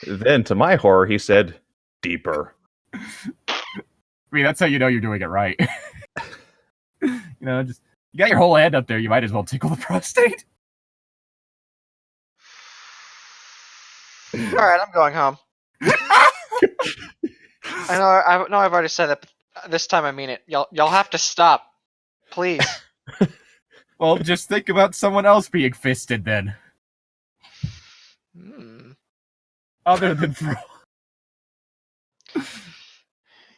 Then, to my horror, he said, "Deeper." I mean, that's how you know you're doing it right. Just you got your whole hand up there, you might as well tickle the prostate. Alright, I'm going home. I know I've already said that, but this time I mean it. Y'all have to stop. Please. Well, just think about someone else being fisted then. Other than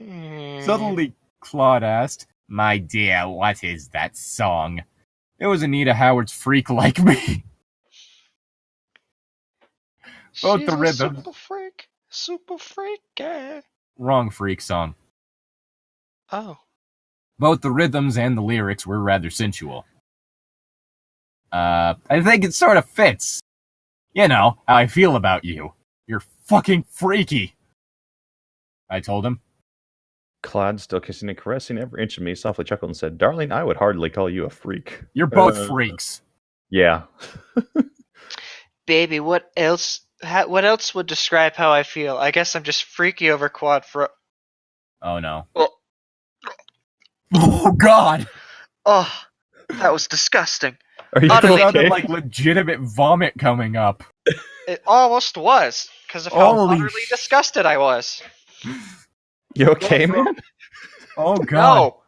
Suddenly, Claude asked, "My dear, what is that song?" It was Anita Howard's Freak Like Me. Both She's the a rhythm. Super freak, yeah. Wrong freak song. Oh. Both the rhythms and the lyrics were rather sensual. I think it sort of fits. You know, how I feel about you. You're fucking freaky. I told him. Claude, still kissing and caressing every inch of me, softly chuckled and said, "Darling, I would hardly call you a freak." You're both freaks. Yeah. Baby, what else would describe how I feel? I guess I'm just freaky over Quad for. Oh no. Oh, Oh god! oh, that was disgusting. Are you It Utterly- sounded okay? like legitimate vomit coming up. It almost was, because of how Holy utterly disgusted I was. You okay, man? Oh god. No. All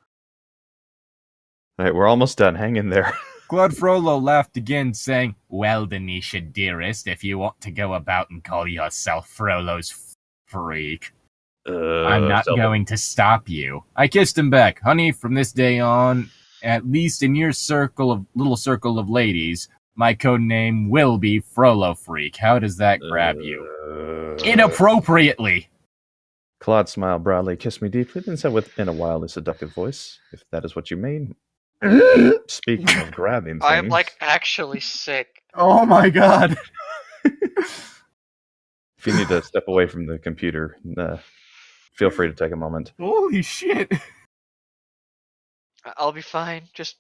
right, we're almost done. Hang in there. Claude Frollo laughed again, saying, "Well, Denisha, dearest, if you want to go about and call yourself Frollo's freak, I'm not going to stop you." I kissed him back. "Honey, from this day on, at least in your little circle of ladies, my code name will be Frollo Freak. How does that grab you?" Inappropriately. Claude smiled broadly, kissed me deeply, then said within a wildly seductive voice, "If that is what you mean." Speaking of grabbing things, I'm actually sick. Oh my god. if you need to step away from the computer, feel free to take a moment. Holy shit. I'll be fine. Just.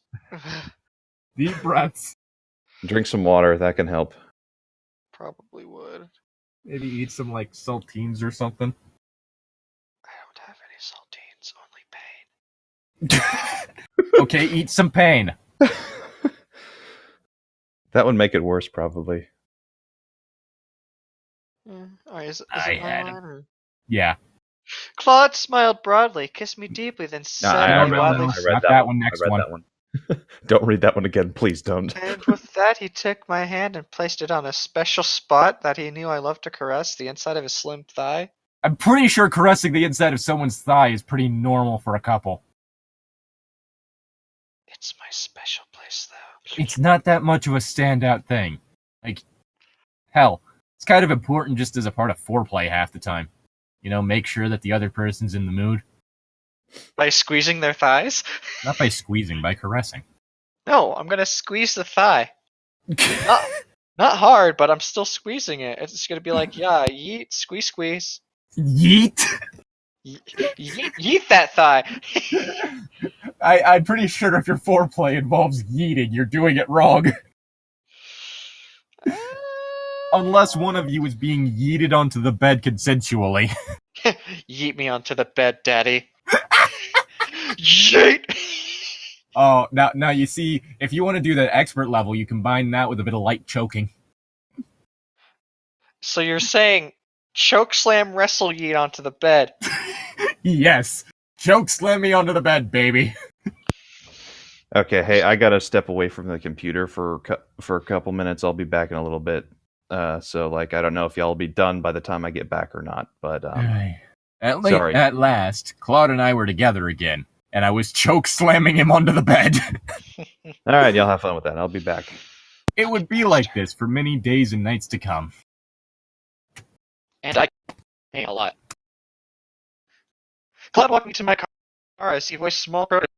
Deep breaths. Drink some water. That can help. Probably would. Maybe eat some, saltines or something. I don't have any saltines, only pain. Okay, eat some pain. That would make it worse, probably. Alright, is I it my had line, or- Yeah. Claude smiled broadly, kissed me deeply, then said I in a no, wildly no. I read Not that, that one. one, next I read one. that one. Don't read that one again, please don't. And with that, he took my hand and placed it on a special spot that he knew I loved to caress, the inside of his slim thigh. I'm pretty sure caressing the inside of someone's thigh is pretty normal for a couple. It's my special place, though. It's not that much of a standout thing. Hell, it's kind of important just as a part of foreplay half the time. Make sure that the other person's in the mood. By squeezing their thighs? Not by squeezing, by caressing. No, I'm gonna squeeze the thigh. Not hard, but I'm still squeezing it. It's gonna be like, yeah, yeet, squeeze, squeeze. Yeet! Yeet that thigh. I'm pretty sure if your foreplay involves yeeting, you're doing it wrong. Unless one of you is being yeeted onto the bed consensually. Yeet me onto the bed, daddy. Yeet! Oh, now you see, if you want to do the expert level, you combine that with a bit of light choking. So you're saying choke slam wrestle yeet onto the bed? Yes. Choke slam me onto the bed, baby. Okay, hey, I gotta step away from the computer for a couple minutes. I'll be back in a little bit. So like, I don't know if y'all will be done by the time I get back or not. But sorry. At last, Claude and I were together again, and I was choke slamming him onto the bed. All right, y'all have fun with that. I'll be back. It would be like this for many days and nights to come. And I a lot. Claude walked me to my car. I see voice small protest.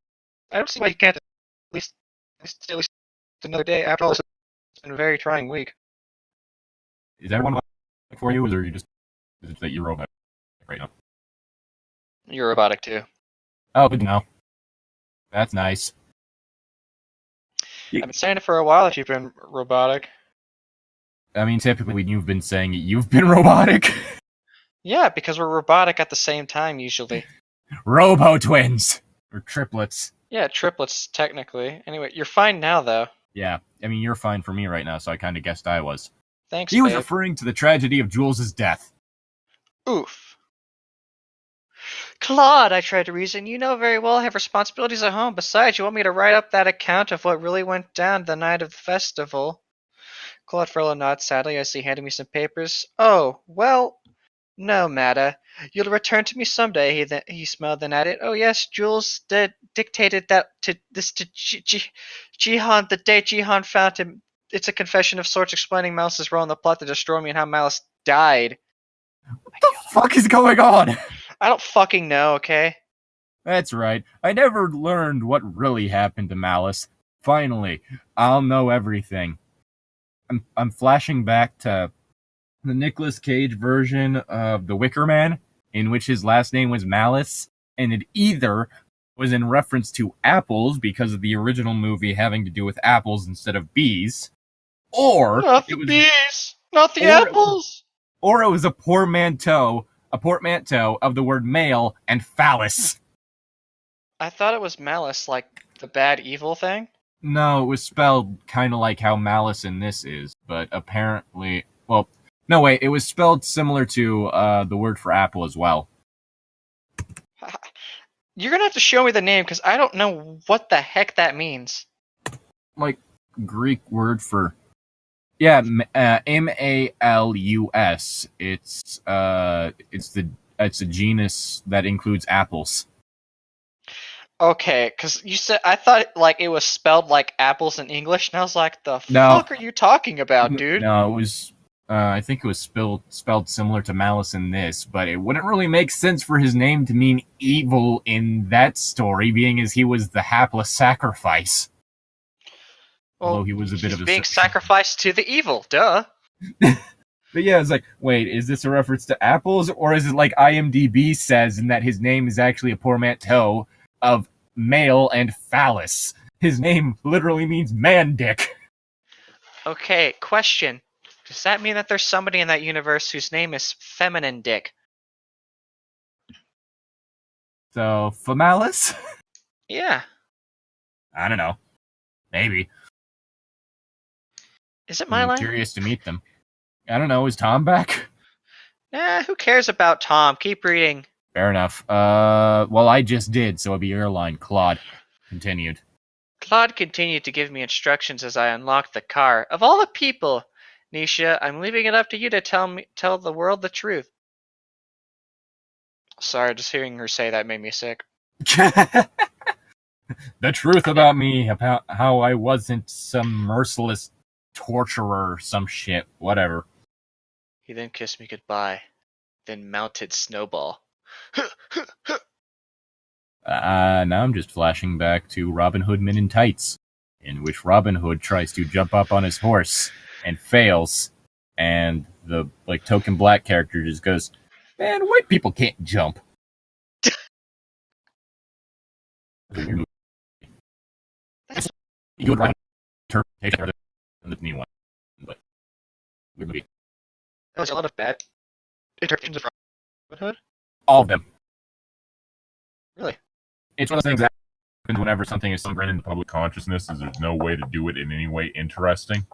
I don't see why you can't at least another day. After all, it's been a very trying week. Is everyone like for you, or is it that you're robotic right now? You're robotic too. Oh, good to know. That's nice. I've been saying it for a while that you've been robotic. I mean, typically when you've been saying it, you've been robotic. Yeah, because we're robotic at the same time usually. Robo-twins! Or triplets. Yeah, triplets, technically. Anyway, you're fine now, though. Yeah, I mean, you're fine for me right now, so I kind of guessed I was. Thanks, He was babe. referring to the tragedy of Jules' death. Oof. Claude, I tried to reason. You know very well I have responsibilities at home. Besides, you want me to write up that account of what really went down the night of the festival. Claude Frollo nods sadly as he handed me some papers. Oh, well, no matter. You'll return to me someday, he smiled then added. Oh yes, Jules dictated that to Jihan the day Jihan found him. It's a confession of sorts explaining Malice's role in the plot to destroy me and how Malice died. What the fuck is going on? I don't fucking know, okay? That's right. I never learned what really happened to Malice. Finally, I'll know everything. I'm flashing back to the Nicolas Cage version of The Wicker Man, in which his last name was Malice, and it either was in reference to apples because of the original movie having to do with apples instead of bees, or not the bees, not the apples, or it was a portmanteau of the word male and phallus. I thought it was malice, like the bad evil thing. No, it was spelled kind of like how malice in this is, but apparently, well, no wait, it was spelled similar to the word for apple as well. You're gonna have to show me the name because I don't know what the heck that means. Like Greek word for, yeah, malus. It's a genus that includes apples. Okay, because you said I thought like it was spelled like apples in English, and I was like, "The fuck are you talking about, dude?" No, it was. I think it was spelled similar to malice in this, but it wouldn't really make sense for his name to mean evil in that story, being as he was the hapless sacrifice. Well, although he was a bit of a being sacrificed to the evil, duh. But yeah, it's like, wait, is this a reference to apples, or is it like IMDb says, in that his name is actually a portmanteau of male and phallus? His name literally means man dick. Okay, question. Does that mean that there's somebody in that universe whose name is feminine dick? So, Famalis? Yeah. I don't know. Maybe. Is it my line? I'm curious to meet them. I don't know, is Tom back? Who cares about Tom? Keep reading. Fair enough. Well, I just did, so it'll be your line, Claude. Continued. Claude continued to give me instructions as I unlocked the car. Of all the people, Nisha, I'm leaving it up to you to tell the world the truth. Sorry, just hearing her say that made me sick. The truth about me, about how I wasn't some merciless torturer or some shit. Whatever. He then kissed me goodbye, then mounted Snowball. Now I'm just flashing back to Robin Hood Men in Tights, in which Robin Hood tries to jump up on his horse and fails, and the token black character just goes, "Man, white people can't jump." That's You would write interpretation than the new one, but weird movie. there's a lot of bad interpretations of Robin Hood. All of them. Really? It's one of those things that happens whenever something is so ingrained in the public consciousness, is there's no way to do it in any way interesting.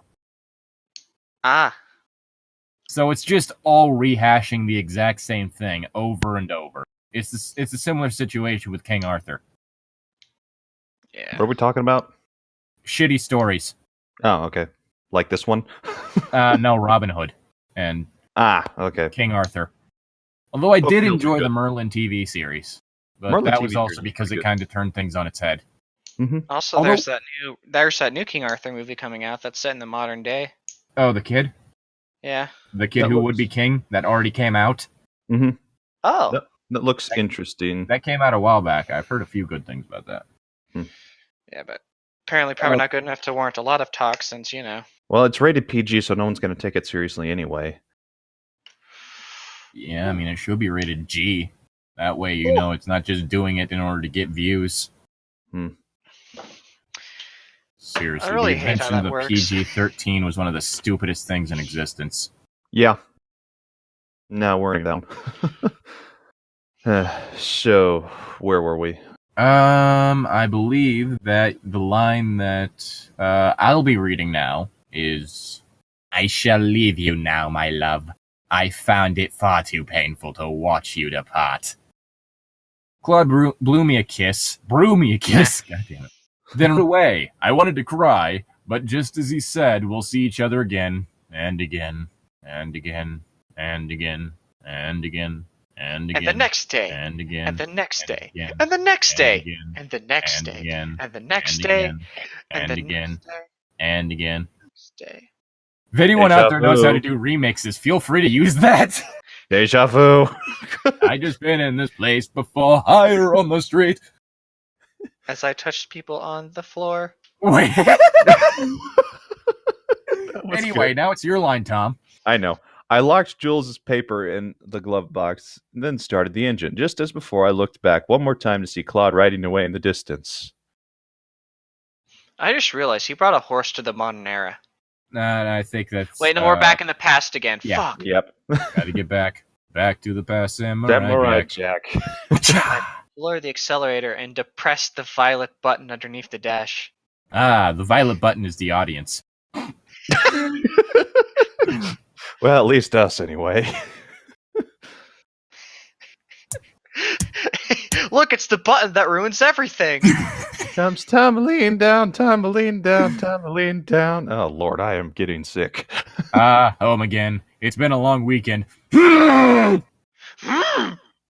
Ah. So it's just all rehashing the exact same thing over and over. It's a similar situation with King Arthur. Yeah. What are we talking about? Shitty stories. Oh, okay. Like this one? No, Robin Hood and Okay. King Arthur. Although I Both did really enjoy good. the Merlin TV series, but Merlin that TV was series also is because pretty it good. kind of turned things on its head. Mm-hmm. Also, Although- there's that new King Arthur movie coming out that's set in the modern day. Oh, the kid? Yeah. The kid That who looks- would be king that already came out? Mm-hmm. Oh. That looks interesting. That came out a while back. I've heard a few good things about that. Yeah, but apparently probably not good enough to warrant a lot of talk since, Well, it's rated PG, so no one's going to take it seriously anyway. Yeah, I mean, it should be rated G. That way, you know, it's not just doing it in order to get views. Seriously, I really the hate how invention of that the works. PG-13 was one of the stupidest things in existence. Yeah. Now we're down. So, where were we? I believe that the line that I'll be reading now is, "I shall leave you now, my love. I found it far too painful to watch you depart." Claude blew me a kiss, brew me a kiss, God damn it. Then away. I wanted to cry, but just as he said, we'll see each other again, and again, and again, and again, and again, and again. And the next day. And again. And the next day. again, And the next day. again, And the next and day. again, And the next and day. again, And and the again, next day. and again. Next day. If anyone Deja out there knows how vu. to do remixes, feel free to use that. Deja vu. I just been in this place before, higher on the street. As I touched people on the floor. Wait. That was Anyway, good. now it's your line, Tom. I know. I locked Jules' paper in the glove box, and then started the engine. Just as before, I looked back one more time to see Claude riding away in the distance. I just realized he brought a horse to the modern era. I think that's... Wait, no, we're back in the past again. yeah. Fuck. Yep. Gotta get back to the past, Samurai Samurai Jack. Jack. Lower the accelerator and depress the violet button underneath the dash. The violet button is the audience. Well, at least us, anyway. Look, it's the button that ruins everything. Comes tumbling down, tumbling down, tumbling down. Oh, Lord, I am getting sick. Home again. It's been a long weekend.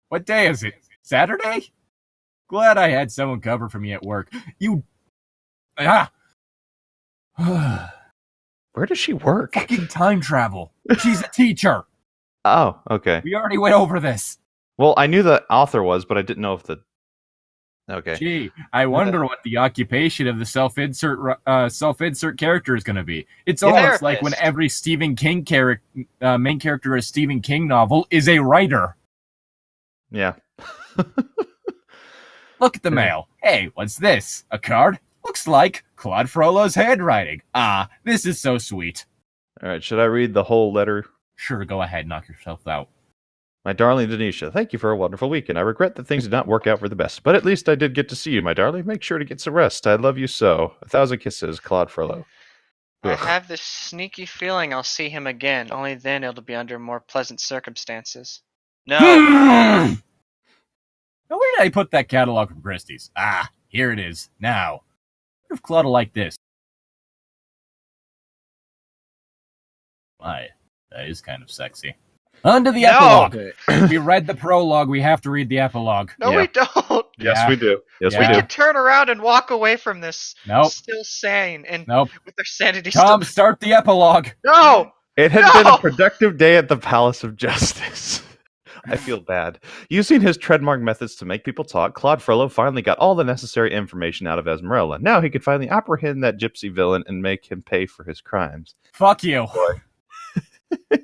What day is it? Saturday? Glad I had someone cover for me at work. Where does she work? Fucking time travel. She's a teacher. Oh, okay. We already went over this. Well, I knew the author was, but I didn't know if the... Okay. Gee, I wonder what the occupation of the self-insert character is going to be. It's The almost like when therapist. every Stephen King main character in a Stephen King novel is a writer. Yeah. Look at the mail. Hey, what's this? A card? Looks like Claude Frollo's handwriting. This is so sweet. All right, should I read the whole letter? Sure, go ahead, knock yourself out. My darling Denisha, thank you for a wonderful weekend. I regret that things did not work out for the best, but at least I did get to see you, my darling. Make sure to get some rest. I love you so. 1,000 kisses, Claude Frollo. I Ugh. have this sneaky feeling I'll see him again, only then it'll be under more pleasant circumstances. No. Now, where did I put that catalog from Christie's? Here it is. Now, what if Claude like this? My, that is kind of sexy. On to the No! epilogue. We read the prologue. We have to read the epilogue. No, Yeah. we don't. Yes, Yeah. we do. Yes, Yeah. we We do. can turn around and walk away from this Nope. still sane and Nope. with their sanity Tom, still. start the epilogue. No! It had No! been a productive day at the Palace of Justice. I feel bad. Using his trademark methods to make people talk, Claude Frollo finally got all the necessary information out of Esmeralda. Now he could finally apprehend that gypsy villain and make him pay for his crimes. Fuck you.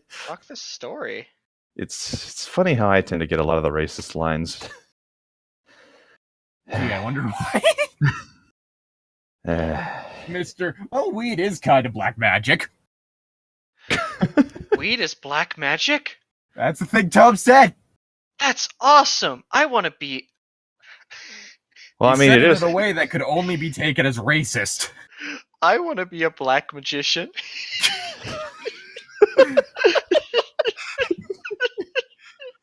Fuck this story. It's funny how I tend to get a lot of the racist lines. Gee, I wonder why. Uh, Mr. Oh, weed is kind of black magic. Weed is black magic? That's the thing Tom said. That's awesome! I want to be... well, I He mean, said it in is. a way that could only be taken as racist. I want to be a black magician.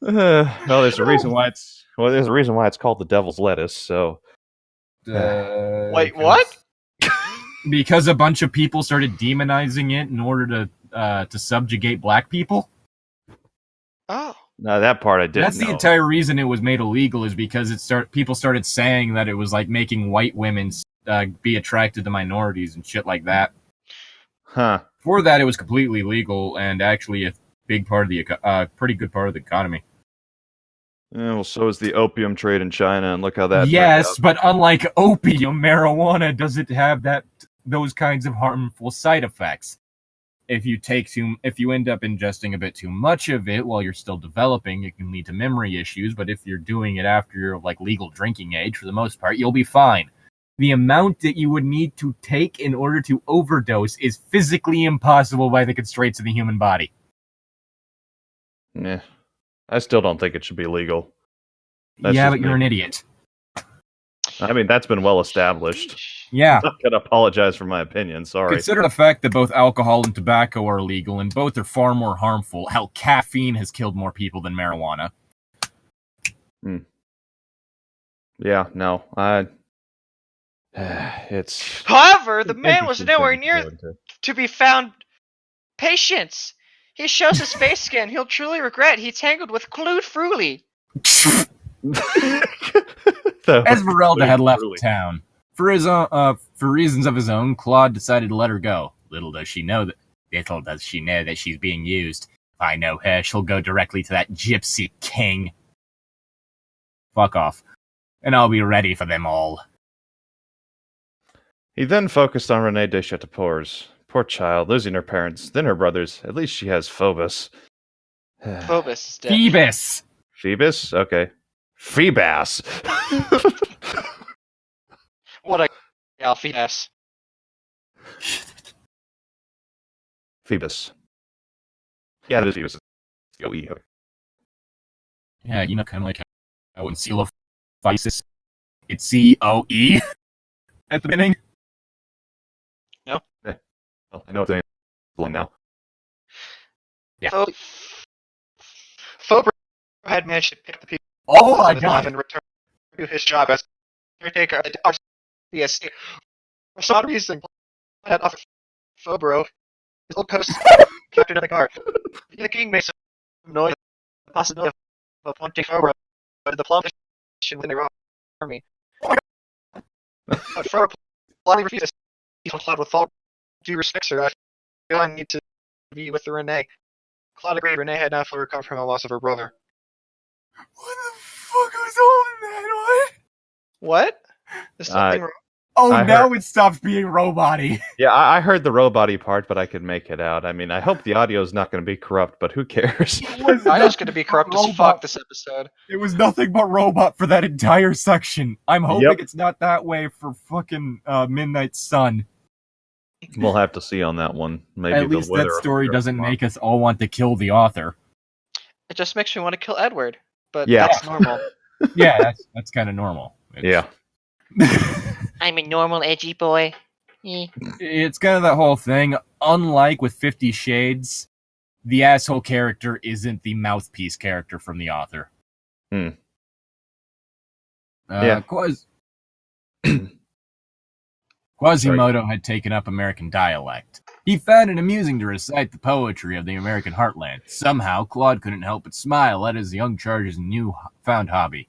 Well, there's a reason why it's called the devil's lettuce. So, Wait, what? Because a bunch of people started demonizing it in order to subjugate black people. Oh. no, that part I didn't That's know. the entire reason it was made illegal, is because people started saying that it was like making white women be attracted to minorities and shit like that. Huh. Before that, it was completely legal and actually a big part of the pretty good part of the economy. Yeah, well, so is the opium trade in China, and look how that. Yes, but unlike opium, marijuana doesn't have those kinds of harmful side effects. If you end up ingesting a bit too much of it while you're still developing, it can lead to memory issues. But if you're doing it after you're like legal drinking age, for the most part, you'll be fine. The amount that you would need to take in order to overdose is physically impossible by the constraints of the human body. Yeah, I still don't think it should be legal. That's Yeah, just but you're me. an idiot. I mean, that's been well established. Yeah. I'm not gonna apologize for my opinion. Sorry. Consider the fact that both alcohol and tobacco are illegal, and both are far more harmful. Hell, caffeine has killed more people than marijuana. Yeah, no, it's. However, the man was interesting nowhere thing to near go into. to be found. Patience. He shows his face scan. He'll truly regret he tangled with Clued Frooly. Esmeralda had left Truly. town. For reasons of his own, Claude decided to let her go. Little does she know that she's being used. If I know her, she'll go directly to that gypsy king. Fuck off. And I'll be ready for them all. He then focused on Renee de Chateaupour's. Poor child, losing her parents, then her brothers. At least she has Phobos. Phobos is dead. Phoebus! Phoebus? Okay. Phoebus. What a Alfie ass. Phoebus. Yeah, it is Phoebus. O-E. Yeah, you know, kind of like how in Seal of Isis, it's C-O-E at the beginning. Well, I know it's long now. Yeah. Phobos had managed to pick up the people Oh my of god! and return to his job as caretaker at the RCSC. For some reason, had offered Phobro his old post captain of the guard. The king made some noise at the possibility of appointing Phobro to the plum mission within the army. But Phobro politely refused. He told Claude with all due respect, sir, I feel I need to be with Renee. Claude agreed. Renee had not fully recovered from the loss of her brother. What the fuck was all in that? What? Is something wrong? Oh, I now it stops being robot-y. Yeah, I heard the robot-y part, but I could make it out. I mean, I hope the audio is not going to be corrupt, but who cares? I was going to be corrupt as fuck this episode. It was nothing but robot for that entire section. I'm hoping Yep. it's not that way for fucking Midnight Sun. We'll have to see on that one. Maybe At the least weather that story will doesn't come make us all want to kill the author. It just makes me want to kill Edward, but Yeah. that's normal. Yeah, that's kind of normal. Yeah. I'm a normal edgy boy. It's kind of that whole thing. Unlike with 50 Shades, the asshole character isn't the mouthpiece character from the author. Hmm. Yeah. Quasimodo had taken up American dialect. He found it amusing to recite the poetry of the American heartland. Somehow, Claude couldn't help but smile at his young charge's new-found hobby.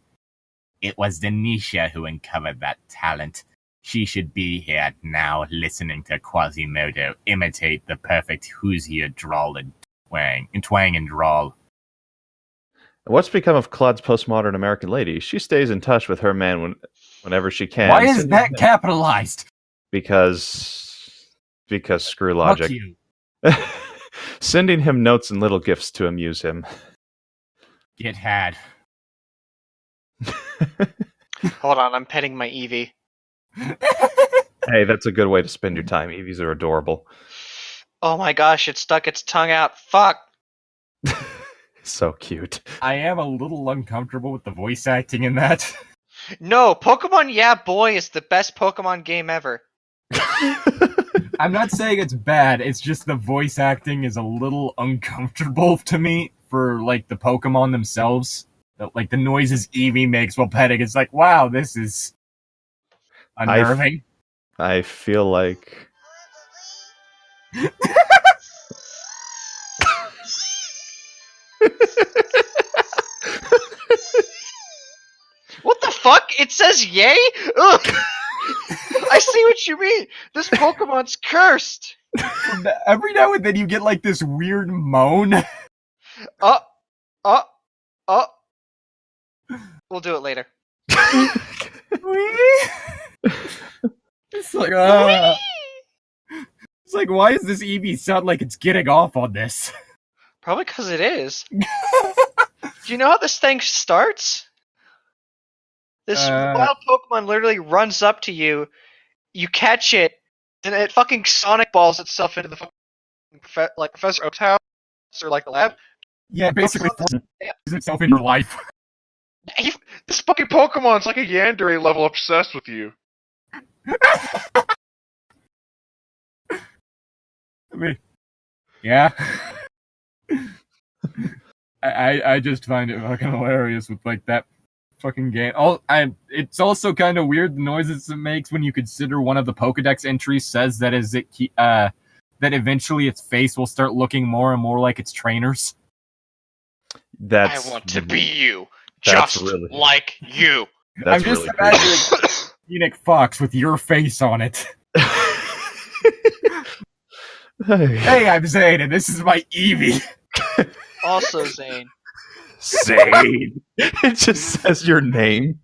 It was Denisha who uncovered that talent. She should be here now, listening to Quasimodo imitate the perfect Hoosier drawl and twang and drawl. What's become of Claude's postmodern American lady? She stays in touch with her man whenever she can. Why is that capitalized? Because screw logic. Fuck you. Sending him notes and little gifts to amuse him. Get had. Hold on, I'm petting my Eevee. Hey, that's a good way to spend your time. Eevees are adorable. Oh my gosh, it stuck its tongue out. Fuck. So cute. I am a little uncomfortable with the voice acting in that. No, Pokemon Yeah Boy is the best Pokemon game ever. I'm not saying it's bad, it's just the voice acting is a little uncomfortable to me for, like, the Pokemon themselves. Like, the noises Eevee makes while petting, it's like, wow, this is unnerving. I feel like... What the fuck? It says yay? Ugh! I see what you mean. This Pokemon's cursed. Every now and then you get, like, this weird moan. Uh. We'll do it later. It's like, it's like, why does this Eevee sound like it's getting off on this? Probably because it is. Do you know how this thing starts? This wild Pokemon literally runs up to you, you catch it, and it fucking Sonic balls itself into the fucking like Professor Oak's house or like the lab. Yeah, basically forces itself in your life. This fucking Pokemon's like a Yandere level obsessed with you. I mean, yeah. I just find it fucking hilarious with, like, that fucking game. It's also kind of weird the noises it makes when you consider one of the Pokedex entries says that that eventually its face will start looking more and more like its trainers. That's... I want to be you, That's just really... like you. That's I'm just really imagining Phoenix Fox with your face on it. Hey, I'm Zane, and this is my Eevee. Also, Zane. Zane. It just says your name.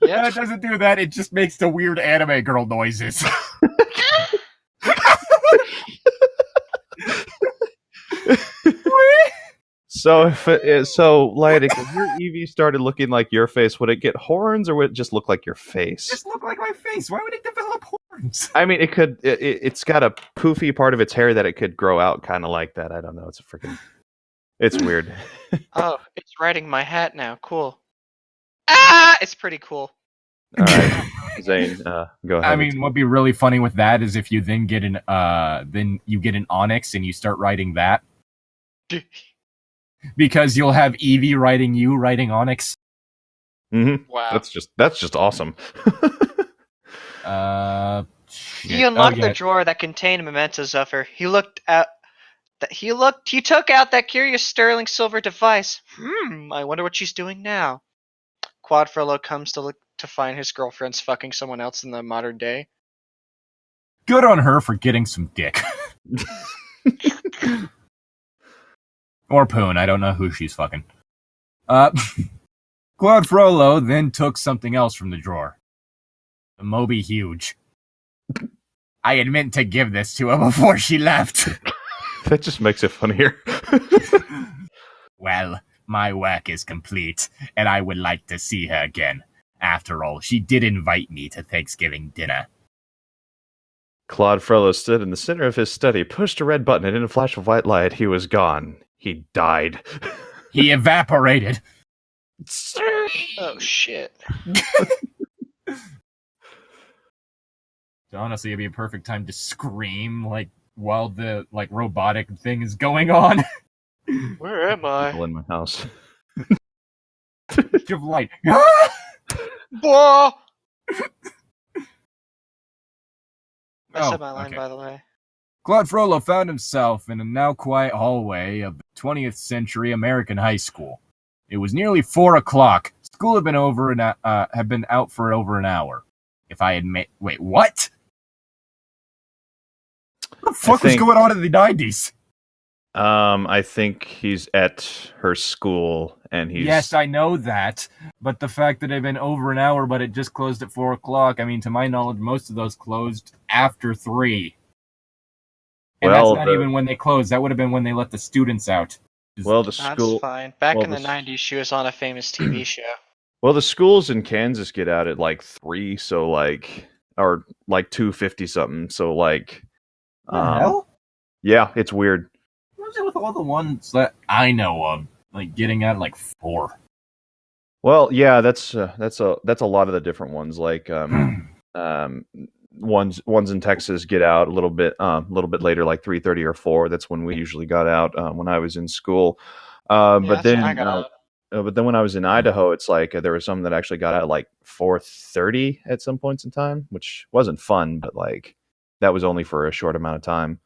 Yeah, it doesn't do that. It just makes the weird anime girl noises. So, Llytic, if your Eevee started looking like your face, would it get horns or would it just look like your face? Just look like my face. Why would it develop horns? I mean, it could. It's got a poofy part of its hair that it could grow out, kind of like that. I don't know. It's weird. Oh, it's riding my hat now. Cool. Ah, it's pretty cool. All right, Zane, go ahead. I mean, what'd be really funny with that is if you then get an Onyx and you start writing that. Because you'll have Eevee writing you, writing Onyx. Mm-hmm. Wow. That's just awesome. He unlocked the drawer that contained mementos of her. He took out that curious sterling silver device. I wonder what she's doing now. Quad Frollo comes to look to find his girlfriend's fucking someone else in the modern day. Good on her for getting some dick. Or Poon, I don't know who she's fucking. Claude Frollo then took something else from the drawer. The Moby Huge. I had meant to give this to her before she left. That just makes it funnier. Well, my work is complete, and I would like to see her again. After all, she did invite me to Thanksgiving dinner. Claude Frollo stood in the center of his study, pushed a red button, and in a flash of white light, he was gone. He died. He evaporated. Oh, shit. So honestly, it'd be a perfect time to scream, like, while the, like, robotic thing is going on. Where am I? People in my house. Of light. Whoa! I said my Oh, line, okay. by the way. Claude Frollo found himself in a now quiet hallway of the 20th century American high school. It was nearly 4 o'clock. School had been out for over an hour. If I had wait, what? What the fuck was going on in the 90s? I think he's at her school, and he's... Yes, I know that, but the fact that it had been over an hour, but it just closed at 4 o'clock, I mean, to my knowledge, most of those closed after 3. And Well, that's not even when they closed. That would have been when they let the students out. Well, the That's school... fine. Back well, in the 90s, she was on a famous TV show. Well, the schools in Kansas get out at like 3, so like, or like 2:50 something. So like, What the hell? Yeah, it's weird. What's it with all the ones that I know of, like getting out at like 4? Well, yeah, that's a lot of the different ones. Like, ones in Texas get out a little bit later, like 3:30 or 4. That's when we usually got out when I was in school. Yeah, But that's when I then, got out. but then when I was in Idaho, it's like there were some that actually got out at like 4:30 at some points in time, which wasn't fun, but like that was only for a short amount of time.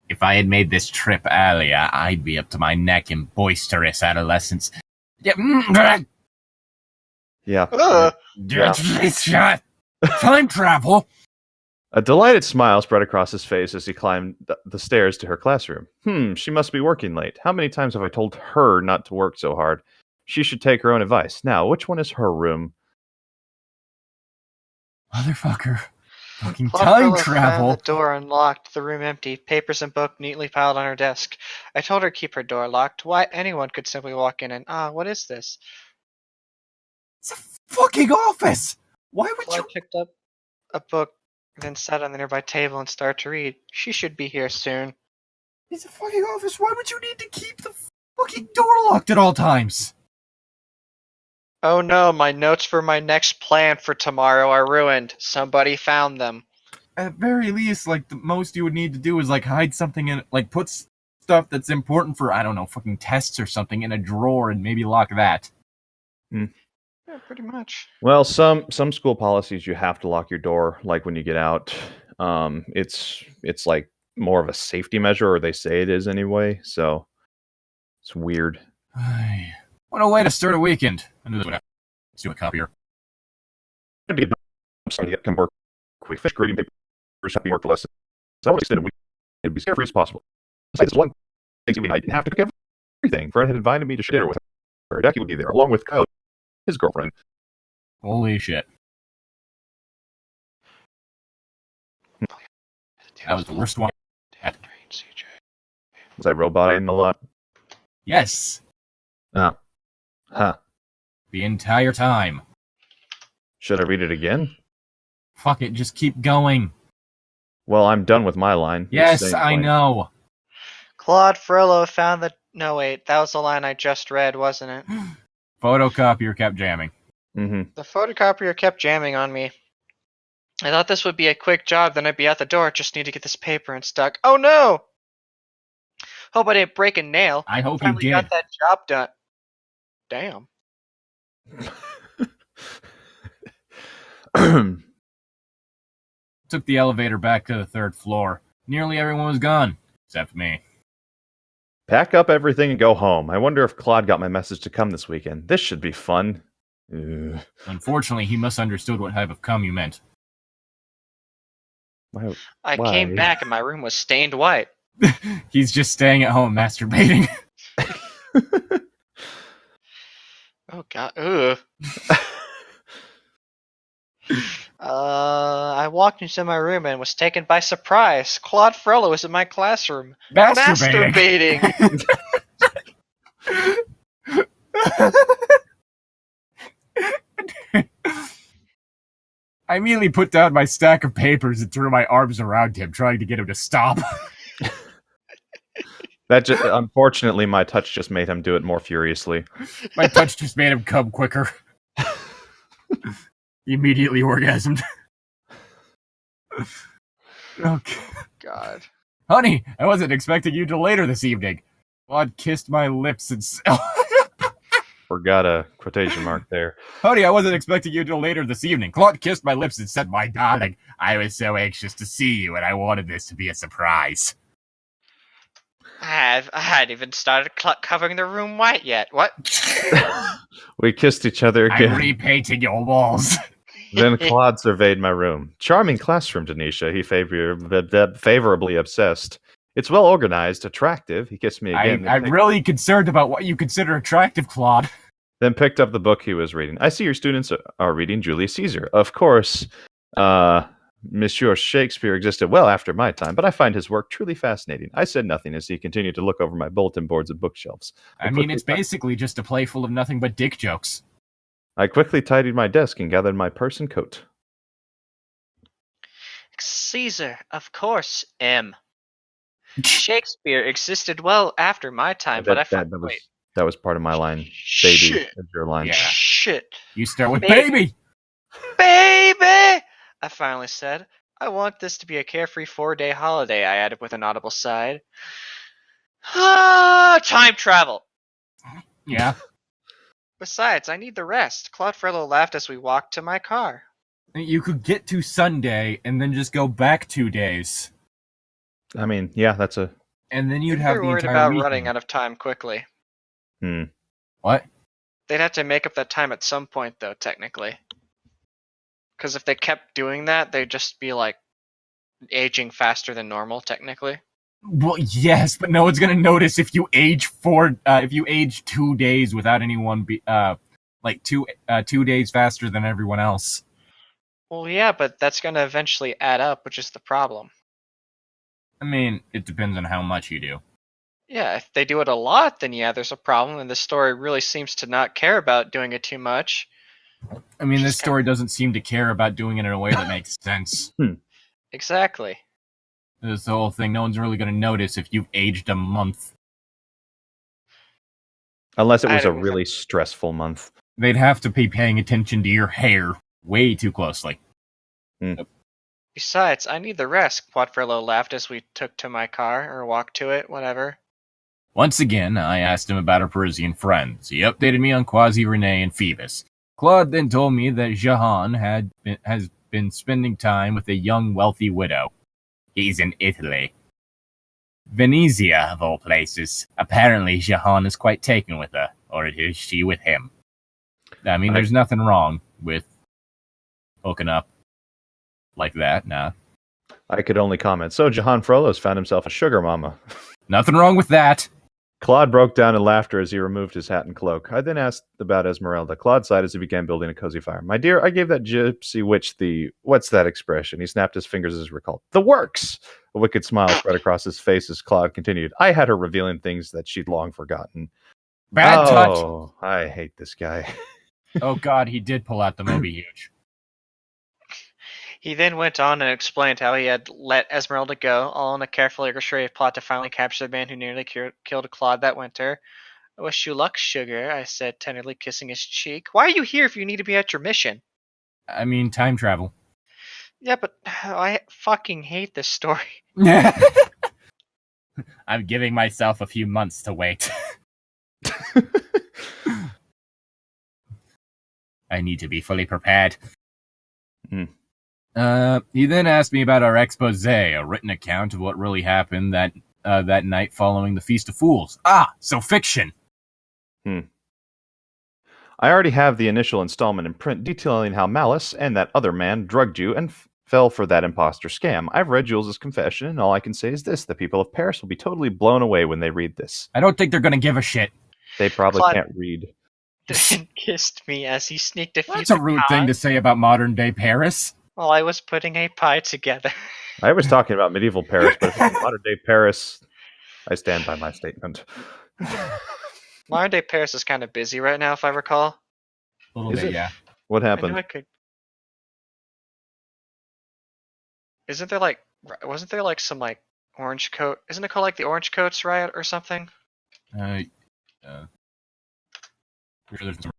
If I had made this trip earlier, I'd be up to my neck in boisterous adolescence. Yeah. Time travel. A delighted smile spread across his face as he climbed the stairs to her classroom. She must be working late. How many times have I told her not to work so hard? She should take her own advice. Now, which one is her room? Motherfucker. Fucking Claude time Frollo travel. found the door unlocked, the room empty, papers and book neatly piled on her desk. I told her to keep her door locked. Why, anyone could simply walk in and, what is this? It's a fucking office. Why would Claude picked up a book, then sat on the nearby table and started to read. She should be here soon. It's a fucking office. Why would you need to keep the fucking door locked at all times? Oh no, my notes for my next plan for tomorrow are ruined. Somebody found them. At very least, like, the most you would need to do is, like, hide something in, like, put stuff that's important for, I don't know, fucking tests or something in a drawer and maybe lock that. Yeah, pretty much. Well, some school policies you have to lock your door, like when you get out. It's like more of a safety measure, or they say it is anyway. So it's weird. What a way to start a weekend. Let's do a copier. I'm starting to get work quick. Fish grading papers, happy work lessons. So I want to extend a week. It'd be as carefree as possible. Besides, one Thanksgiving night, I didn't have to cook everything. Fred had invited me to share dinner with her. Becky would be there, along with Kyle, his girlfriend. Holy shit. That was the worst one. Was I roboting a lot? Yes. Oh. Huh. The entire time. Should I read it again? Fuck it, just keep going. Well, I'm done with my line. Yes, I know. Claude Frollo found the... No, wait, that was the line I just read, wasn't it? Photocopier kept jamming. Mm-hmm. The photocopier kept jamming on me. I thought this would be a quick job, then I'd be at the door. Just need to get this paper unstuck. Oh no! Hope I didn't break a nail. I hope you Finally did. got that job done. Damn. Took the elevator back to the 3rd floor. Nearly everyone was gone, except me. Pack up everything and go home. I wonder if Claude got my message to come this weekend. This should be fun. Ugh. Unfortunately, he misunderstood what type of cum you meant. I Why? came back and my room was stained white. He's just staying at home masturbating. Oh god. Ugh. I walked into my room and was taken by surprise. Claude Frollo was in my classroom. Masturbating. I immediately put down my stack of papers and threw my arms around him, trying to get him to stop. Unfortunately, my touch just made him do it more furiously. My touch just made him come quicker. He immediately orgasmed. Okay. God. Honey, I wasn't expecting you till later this evening. Claude kissed my lips and... Forgot a quotation mark there. Honey, I wasn't expecting you till later this evening. Claude kissed my lips and said, my darling, I was so anxious to see you and I wanted this to be a surprise. I hadn't even started covering the room white yet. What? We kissed each other again. I'm repainting your walls. Then Claude surveyed my room. Charming classroom, Denisha. He favorably obsessed. It's well organized, attractive. He kissed me again. I'm really concerned about what you consider attractive, Claude. Then picked up the book he was reading. I see your students are reading Julius Caesar. Of course. Monsieur Shakespeare existed well after my time, but I find his work truly fascinating. I said nothing as he continued to look over my bulletin boards and bookshelves. I mean, it's basically just a play full of nothing but dick jokes. I quickly tidied my desk and gathered my purse and coat. Caesar, of course, M. Shakespeare existed well after my time, but that was part of my line. Baby, Shit. that's your line. Yeah. Shit. You start with baby! Baby! I finally said. I want this to be a carefree 4-day holiday, I added with an audible sigh. Time travel! Yeah. Besides, I need the rest. Claude Frollo laughed as we walked to my car. You could get to Sunday and then just go back 2 days. I mean, yeah, that's a... And then you'd have They're the worried entire about weekend. running out of time quickly. What? They'd have to make up that time at some point, though, technically. Because if they kept doing that, they'd just be, like, aging faster than normal, technically. Well, yes, but no one's gonna notice if you age 2 days without anyone be, 2 days faster than everyone else. Well, yeah, but that's going to eventually add up, which is the problem. I mean, it depends on how much you do. Yeah, if they do it a lot, then yeah, there's a problem, and this story really seems to not care about doing it too much. I mean, this story doesn't seem to care about doing it in a way that makes sense. Exactly. This the whole thing. No one's really going to notice if you've aged a month. Unless it was a really stressful month. They'd have to be paying attention to your hair way too closely. Besides, I need the rest, Quadfrillo laughed as we took to my car, or walked to it, whatever. Once again, I asked him about our Parisian friends. He updated me on Quasi, Renee, and Phoebus. Claude then told me that Jahan has been spending time with a young, wealthy widow. He's in Italy. Venezia, of all places. Apparently, Jahan is quite taken with her, or is she with him? I mean, there's nothing wrong with hooking up like that, nah. I could only comment. So Jahan Frollo's found himself a sugar mama. Nothing wrong with that. Claude broke down in laughter as he removed his hat and cloak. I then asked about Esmeralda. Claude sighed as he began building a cozy fire. My dear, I gave that gypsy witch the... What's that expression? He snapped his fingers as he recalled. The works! A wicked smile spread across his face as Claude continued. I had her revealing things that she'd long forgotten. Bad touch! Oh, I hate this guy. Oh god, he did pull out the Moby Huge. He then went on and explained how he had let Esmeralda go, all in a carefully orchestrated plot to finally capture the man who nearly killed Claude that winter. I wish you luck, sugar, I said, tenderly kissing his cheek. Why are you here if you need to be at your mission? I mean, time travel. Yeah, but I fucking hate this story. I'm giving myself a few months to wait. I need to be fully prepared. He then asked me about our expose, a written account of what really happened that night following the Feast of Fools. So fiction. I already have the initial installment in print detailing how Malice and that other man drugged you and fell for that imposter scam. I've read Jules' confession, and all I can say is this. The people of Paris will be totally blown away when they read this. I don't think they're going to give a shit. They probably Claude can't read. Kissed me as he sneaked a few. That's a rude thing to say about modern-day Paris. While I was putting a pie together. I was talking about medieval Paris, but if it's modern-day Paris, I stand by my statement. Modern day Paris is kind of busy right now, if I recall. A little Is bit, it? yeah. What I happened? knew I could. Wasn't there like some like orange coat? Isn't it called like the Orange Coats riot or something? Pretty sure there's some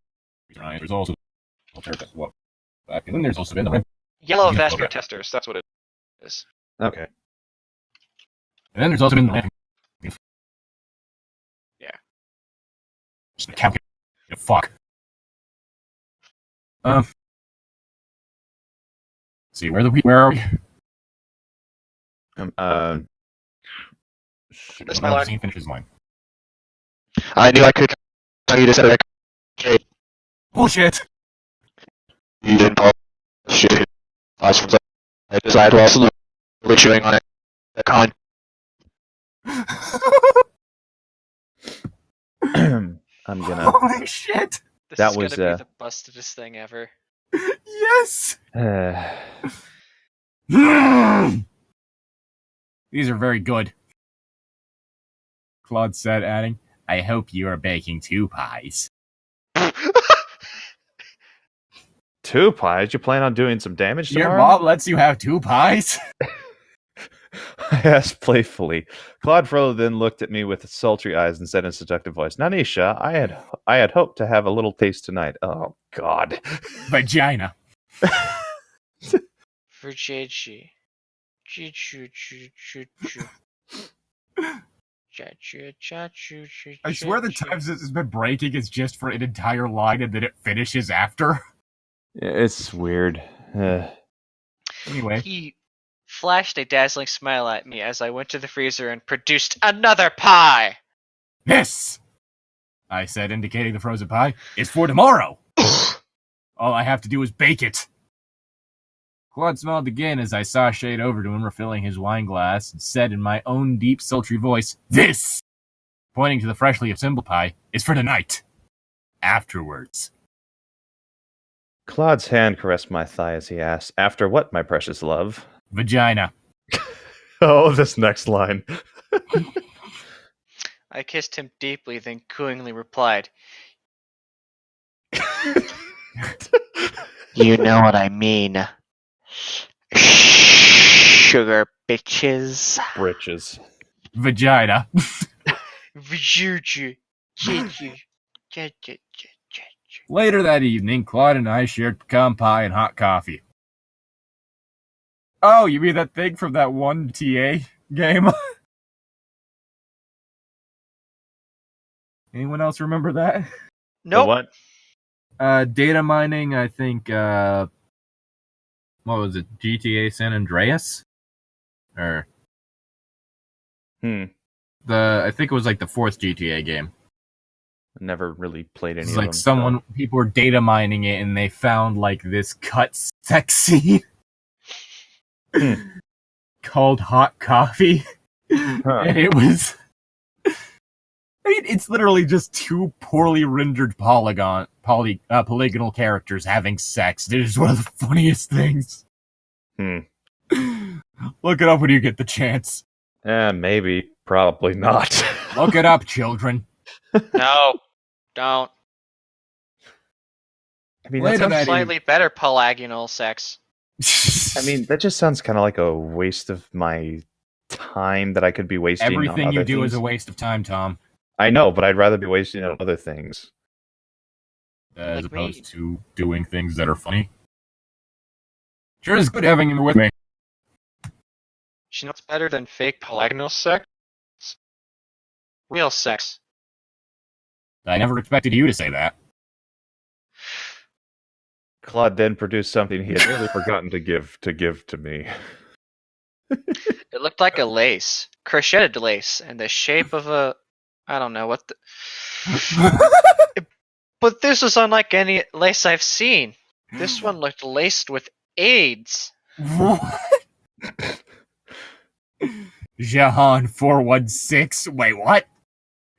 right. There's also and then there's also been the Yellow vest protesters. That's what it is. Okay. and then there's also been the Yeah. Just fuck. See where are we? That's my line. Finish his line. I knew I could tell you to set a record. Bullshit. You didn't call shit. I decided to also really chewing on it. The con. I'm gonna. Holy shit. This That is was, gonna be the bustedest thing ever. Yes. These are very good. Claude said, adding, I hope you are baking 2 pies. 2 pies? You plan on doing some damage Your tomorrow? mom lets you have 2 pies? I asked playfully. Claude Frollo then looked at me with sultry eyes and said in a seductive voice, Nanisha, I had hoped to have a little taste tonight. Oh, God. Vagina. For JG. I swear the times this has been breaking is just for an entire line and then it finishes after. It's weird. Anyway. He flashed a dazzling smile at me as I went to the freezer and produced another pie! This, I said, indicating the frozen pie, is for tomorrow. All I have to do is bake it. Claude smiled again as I sashayed over to him, refilling his wine glass, and said in my own deep, sultry voice, This, pointing to the freshly assembled pie, is for tonight. Afterwards. Claude's hand caressed my thigh as he asked, After what, my precious love? Vagina. Oh, this next line. I kissed him deeply, then cooingly replied, You know what I mean. Sugar bitches. Britches. Vagina. Later that evening, Claude and I shared pecan pie and hot coffee. Oh, you mean that thing from that one TA game? Anyone else remember that? Nope. The what? Data mining, I think, what was it, GTA San Andreas? Or... I think it was like the 4th GTA game. Never really played any It's of like them. people were data mining it and they found like this cut sex scene called Hot Coffee. And it was... I mean, it's literally just 2 poorly rendered polygonal characters having sex. It is one of the funniest things. Look it up when you get the chance. Maybe. Probably not. Look it up, children. No, don't. I mean, Later that that Slightly better polygonal sex. I mean, that just sounds kind of like a waste of my time that I could be wasting on everything other you do things. is a waste of time, Tom. I know, but I'd rather be wasting on other things. As Like opposed me. to doing things that are funny. Sure is good having you with me. You know what's better than fake polygonal sex? Real sex. I never expected you to say that. Claude then produced something he had nearly forgotten to give to me. It looked like a lace. Crocheted lace, and the shape of a... I don't know what the... But this was unlike any lace I've seen. This one looked laced with AIDS. What? Jahan 416. Wait, what?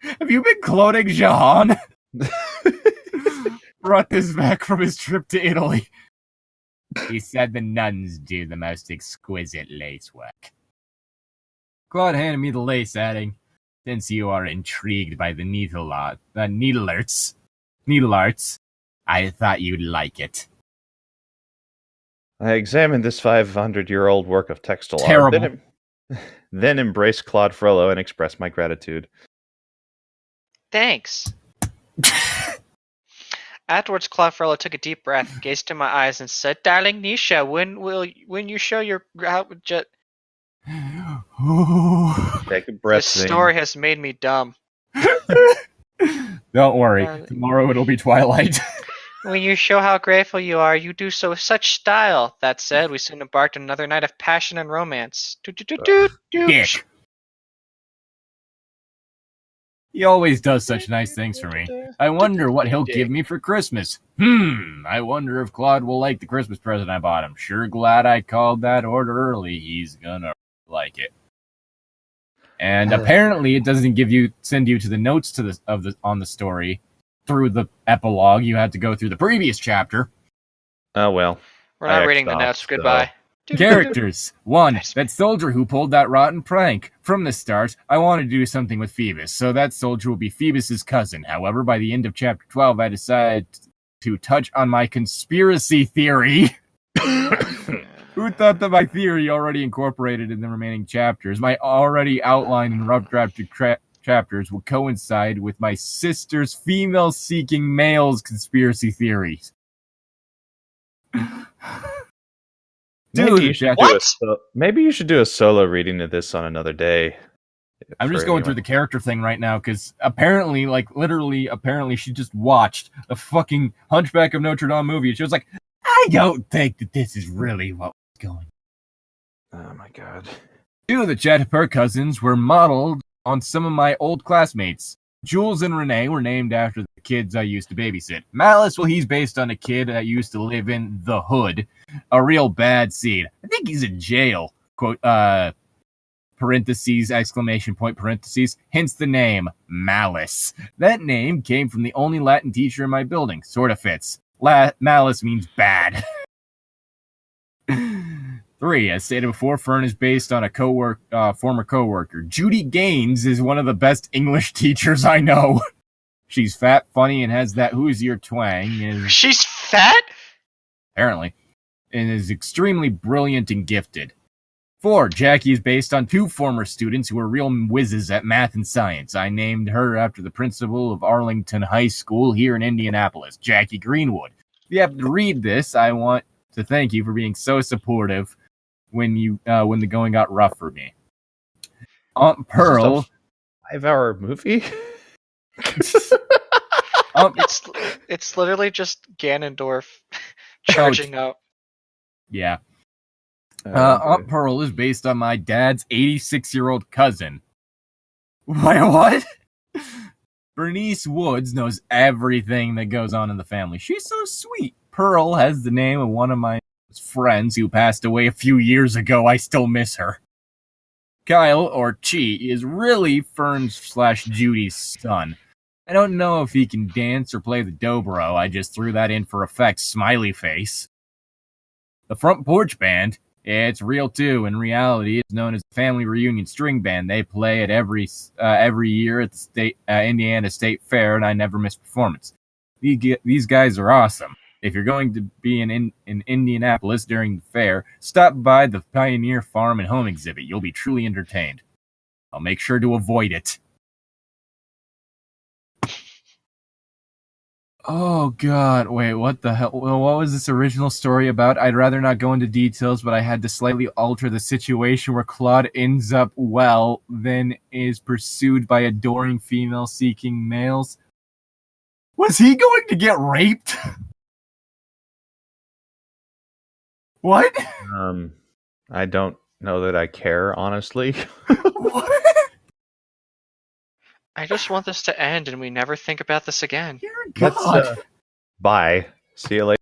Have you been cloning Jahan? Brought this back from his trip to Italy. He said the nuns do the most exquisite lace work. Claude handed me the lace, adding, Since you are intrigued by the needle arts, I thought you'd like it. I examined this 500-year-old work of textile Terrible. art, then embraced Claude Frollo and expressed my gratitude. Thanks. Afterwards, Claude Frollo took a deep breath, gazed in my eyes, and said, Darling Nisha, when you show your... Take a breath. This story has made me dumb. Don't worry, tomorrow it'll be Twilight. When you show how grateful you are, you do so with such style. That said, we soon embarked on another night of passion and romance. Dick. He always does such nice things for me. I wonder what he'll give me for Christmas. I wonder if Claude will like the Christmas present I bought him. Sure glad I called that order early. He's gonna like it. And apparently it doesn't send you to the notes on the story through the epilogue. You had to go through the previous chapter. Oh, well. We're I not reading the X'd notes. off, Goodbye. Characters. 1. That soldier who pulled that rotten prank. From the start, I wanted to do something with Phoebus, so that soldier will be Phoebus's cousin. However, by the end of chapter 12, I decided to touch on my conspiracy theory. Who thought that my theory, already incorporated in the remaining chapters, my already outlined and rough drafted chapters, will coincide with my sister's female-seeking males conspiracy theories. Maybe Dude, maybe you should do a solo reading of this on another day. I'm just going through the character thing right now because apparently, apparently she just watched a fucking Hunchback of Notre Dame movie and she was like, I don't think that this is really what was going on. Oh my god. 2 of the Chatteper cousins were modeled on some of my old classmates. Jules and Renee were named after the kids I used to babysit. Malice, well, he's based on a kid that used to live in the hood. A real bad seed. I think he's in jail. Quote, parentheses, exclamation point, parentheses, hence the name, Malice. That name came from the only Latin teacher in my building. Sort of fits. Malice means bad. 3, as stated before, Fern is based on a former coworker. Judy Gaines is one of the best English teachers I know. She's fat, funny, and has that Hoosier twang. She's fat? Apparently. And is extremely brilliant and gifted. 4, Jackie is based on 2 former students who were real whizzes at math and science. I named her after the principal of Arlington High School here in Indianapolis, Jackie Greenwood. If you have to read this, I want to thank you for being so supportive when the going got rough for me. Aunt Pearl. 5-hour movie? It's literally just Ganondorf charging up. Yeah. Aunt Pearl is based on my dad's 86-year-old cousin. Wait, what? Bernice Woods knows everything that goes on in the family. She's so sweet. Pearl has the name of one of my friends who passed away a few years ago. I still miss her. Kyle, or Chi, is really Fern/Judy's son. I don't know if he can dance or play the dobro. I just threw that in for effect, smiley face. The Front Porch Band, it's real too. In reality, it's known as the Family Reunion String Band. They play it every year at the Indiana State Fair, and I never miss performance. These guys are awesome. If you're going to be in Indianapolis during the fair, stop by the Pioneer Farm and Home exhibit. You'll be truly entertained. I'll make sure to avoid it. Oh, God. Wait, what the hell? Well, what was this original story about? I'd rather not go into details, but I had to slightly alter the situation where Claude ends up well, then is pursued by adoring female-seeking males. Was he going to get raped? What? I don't know that I care, honestly. What? I just want this to end and we never think about this again. Dear God. Bye. See you later.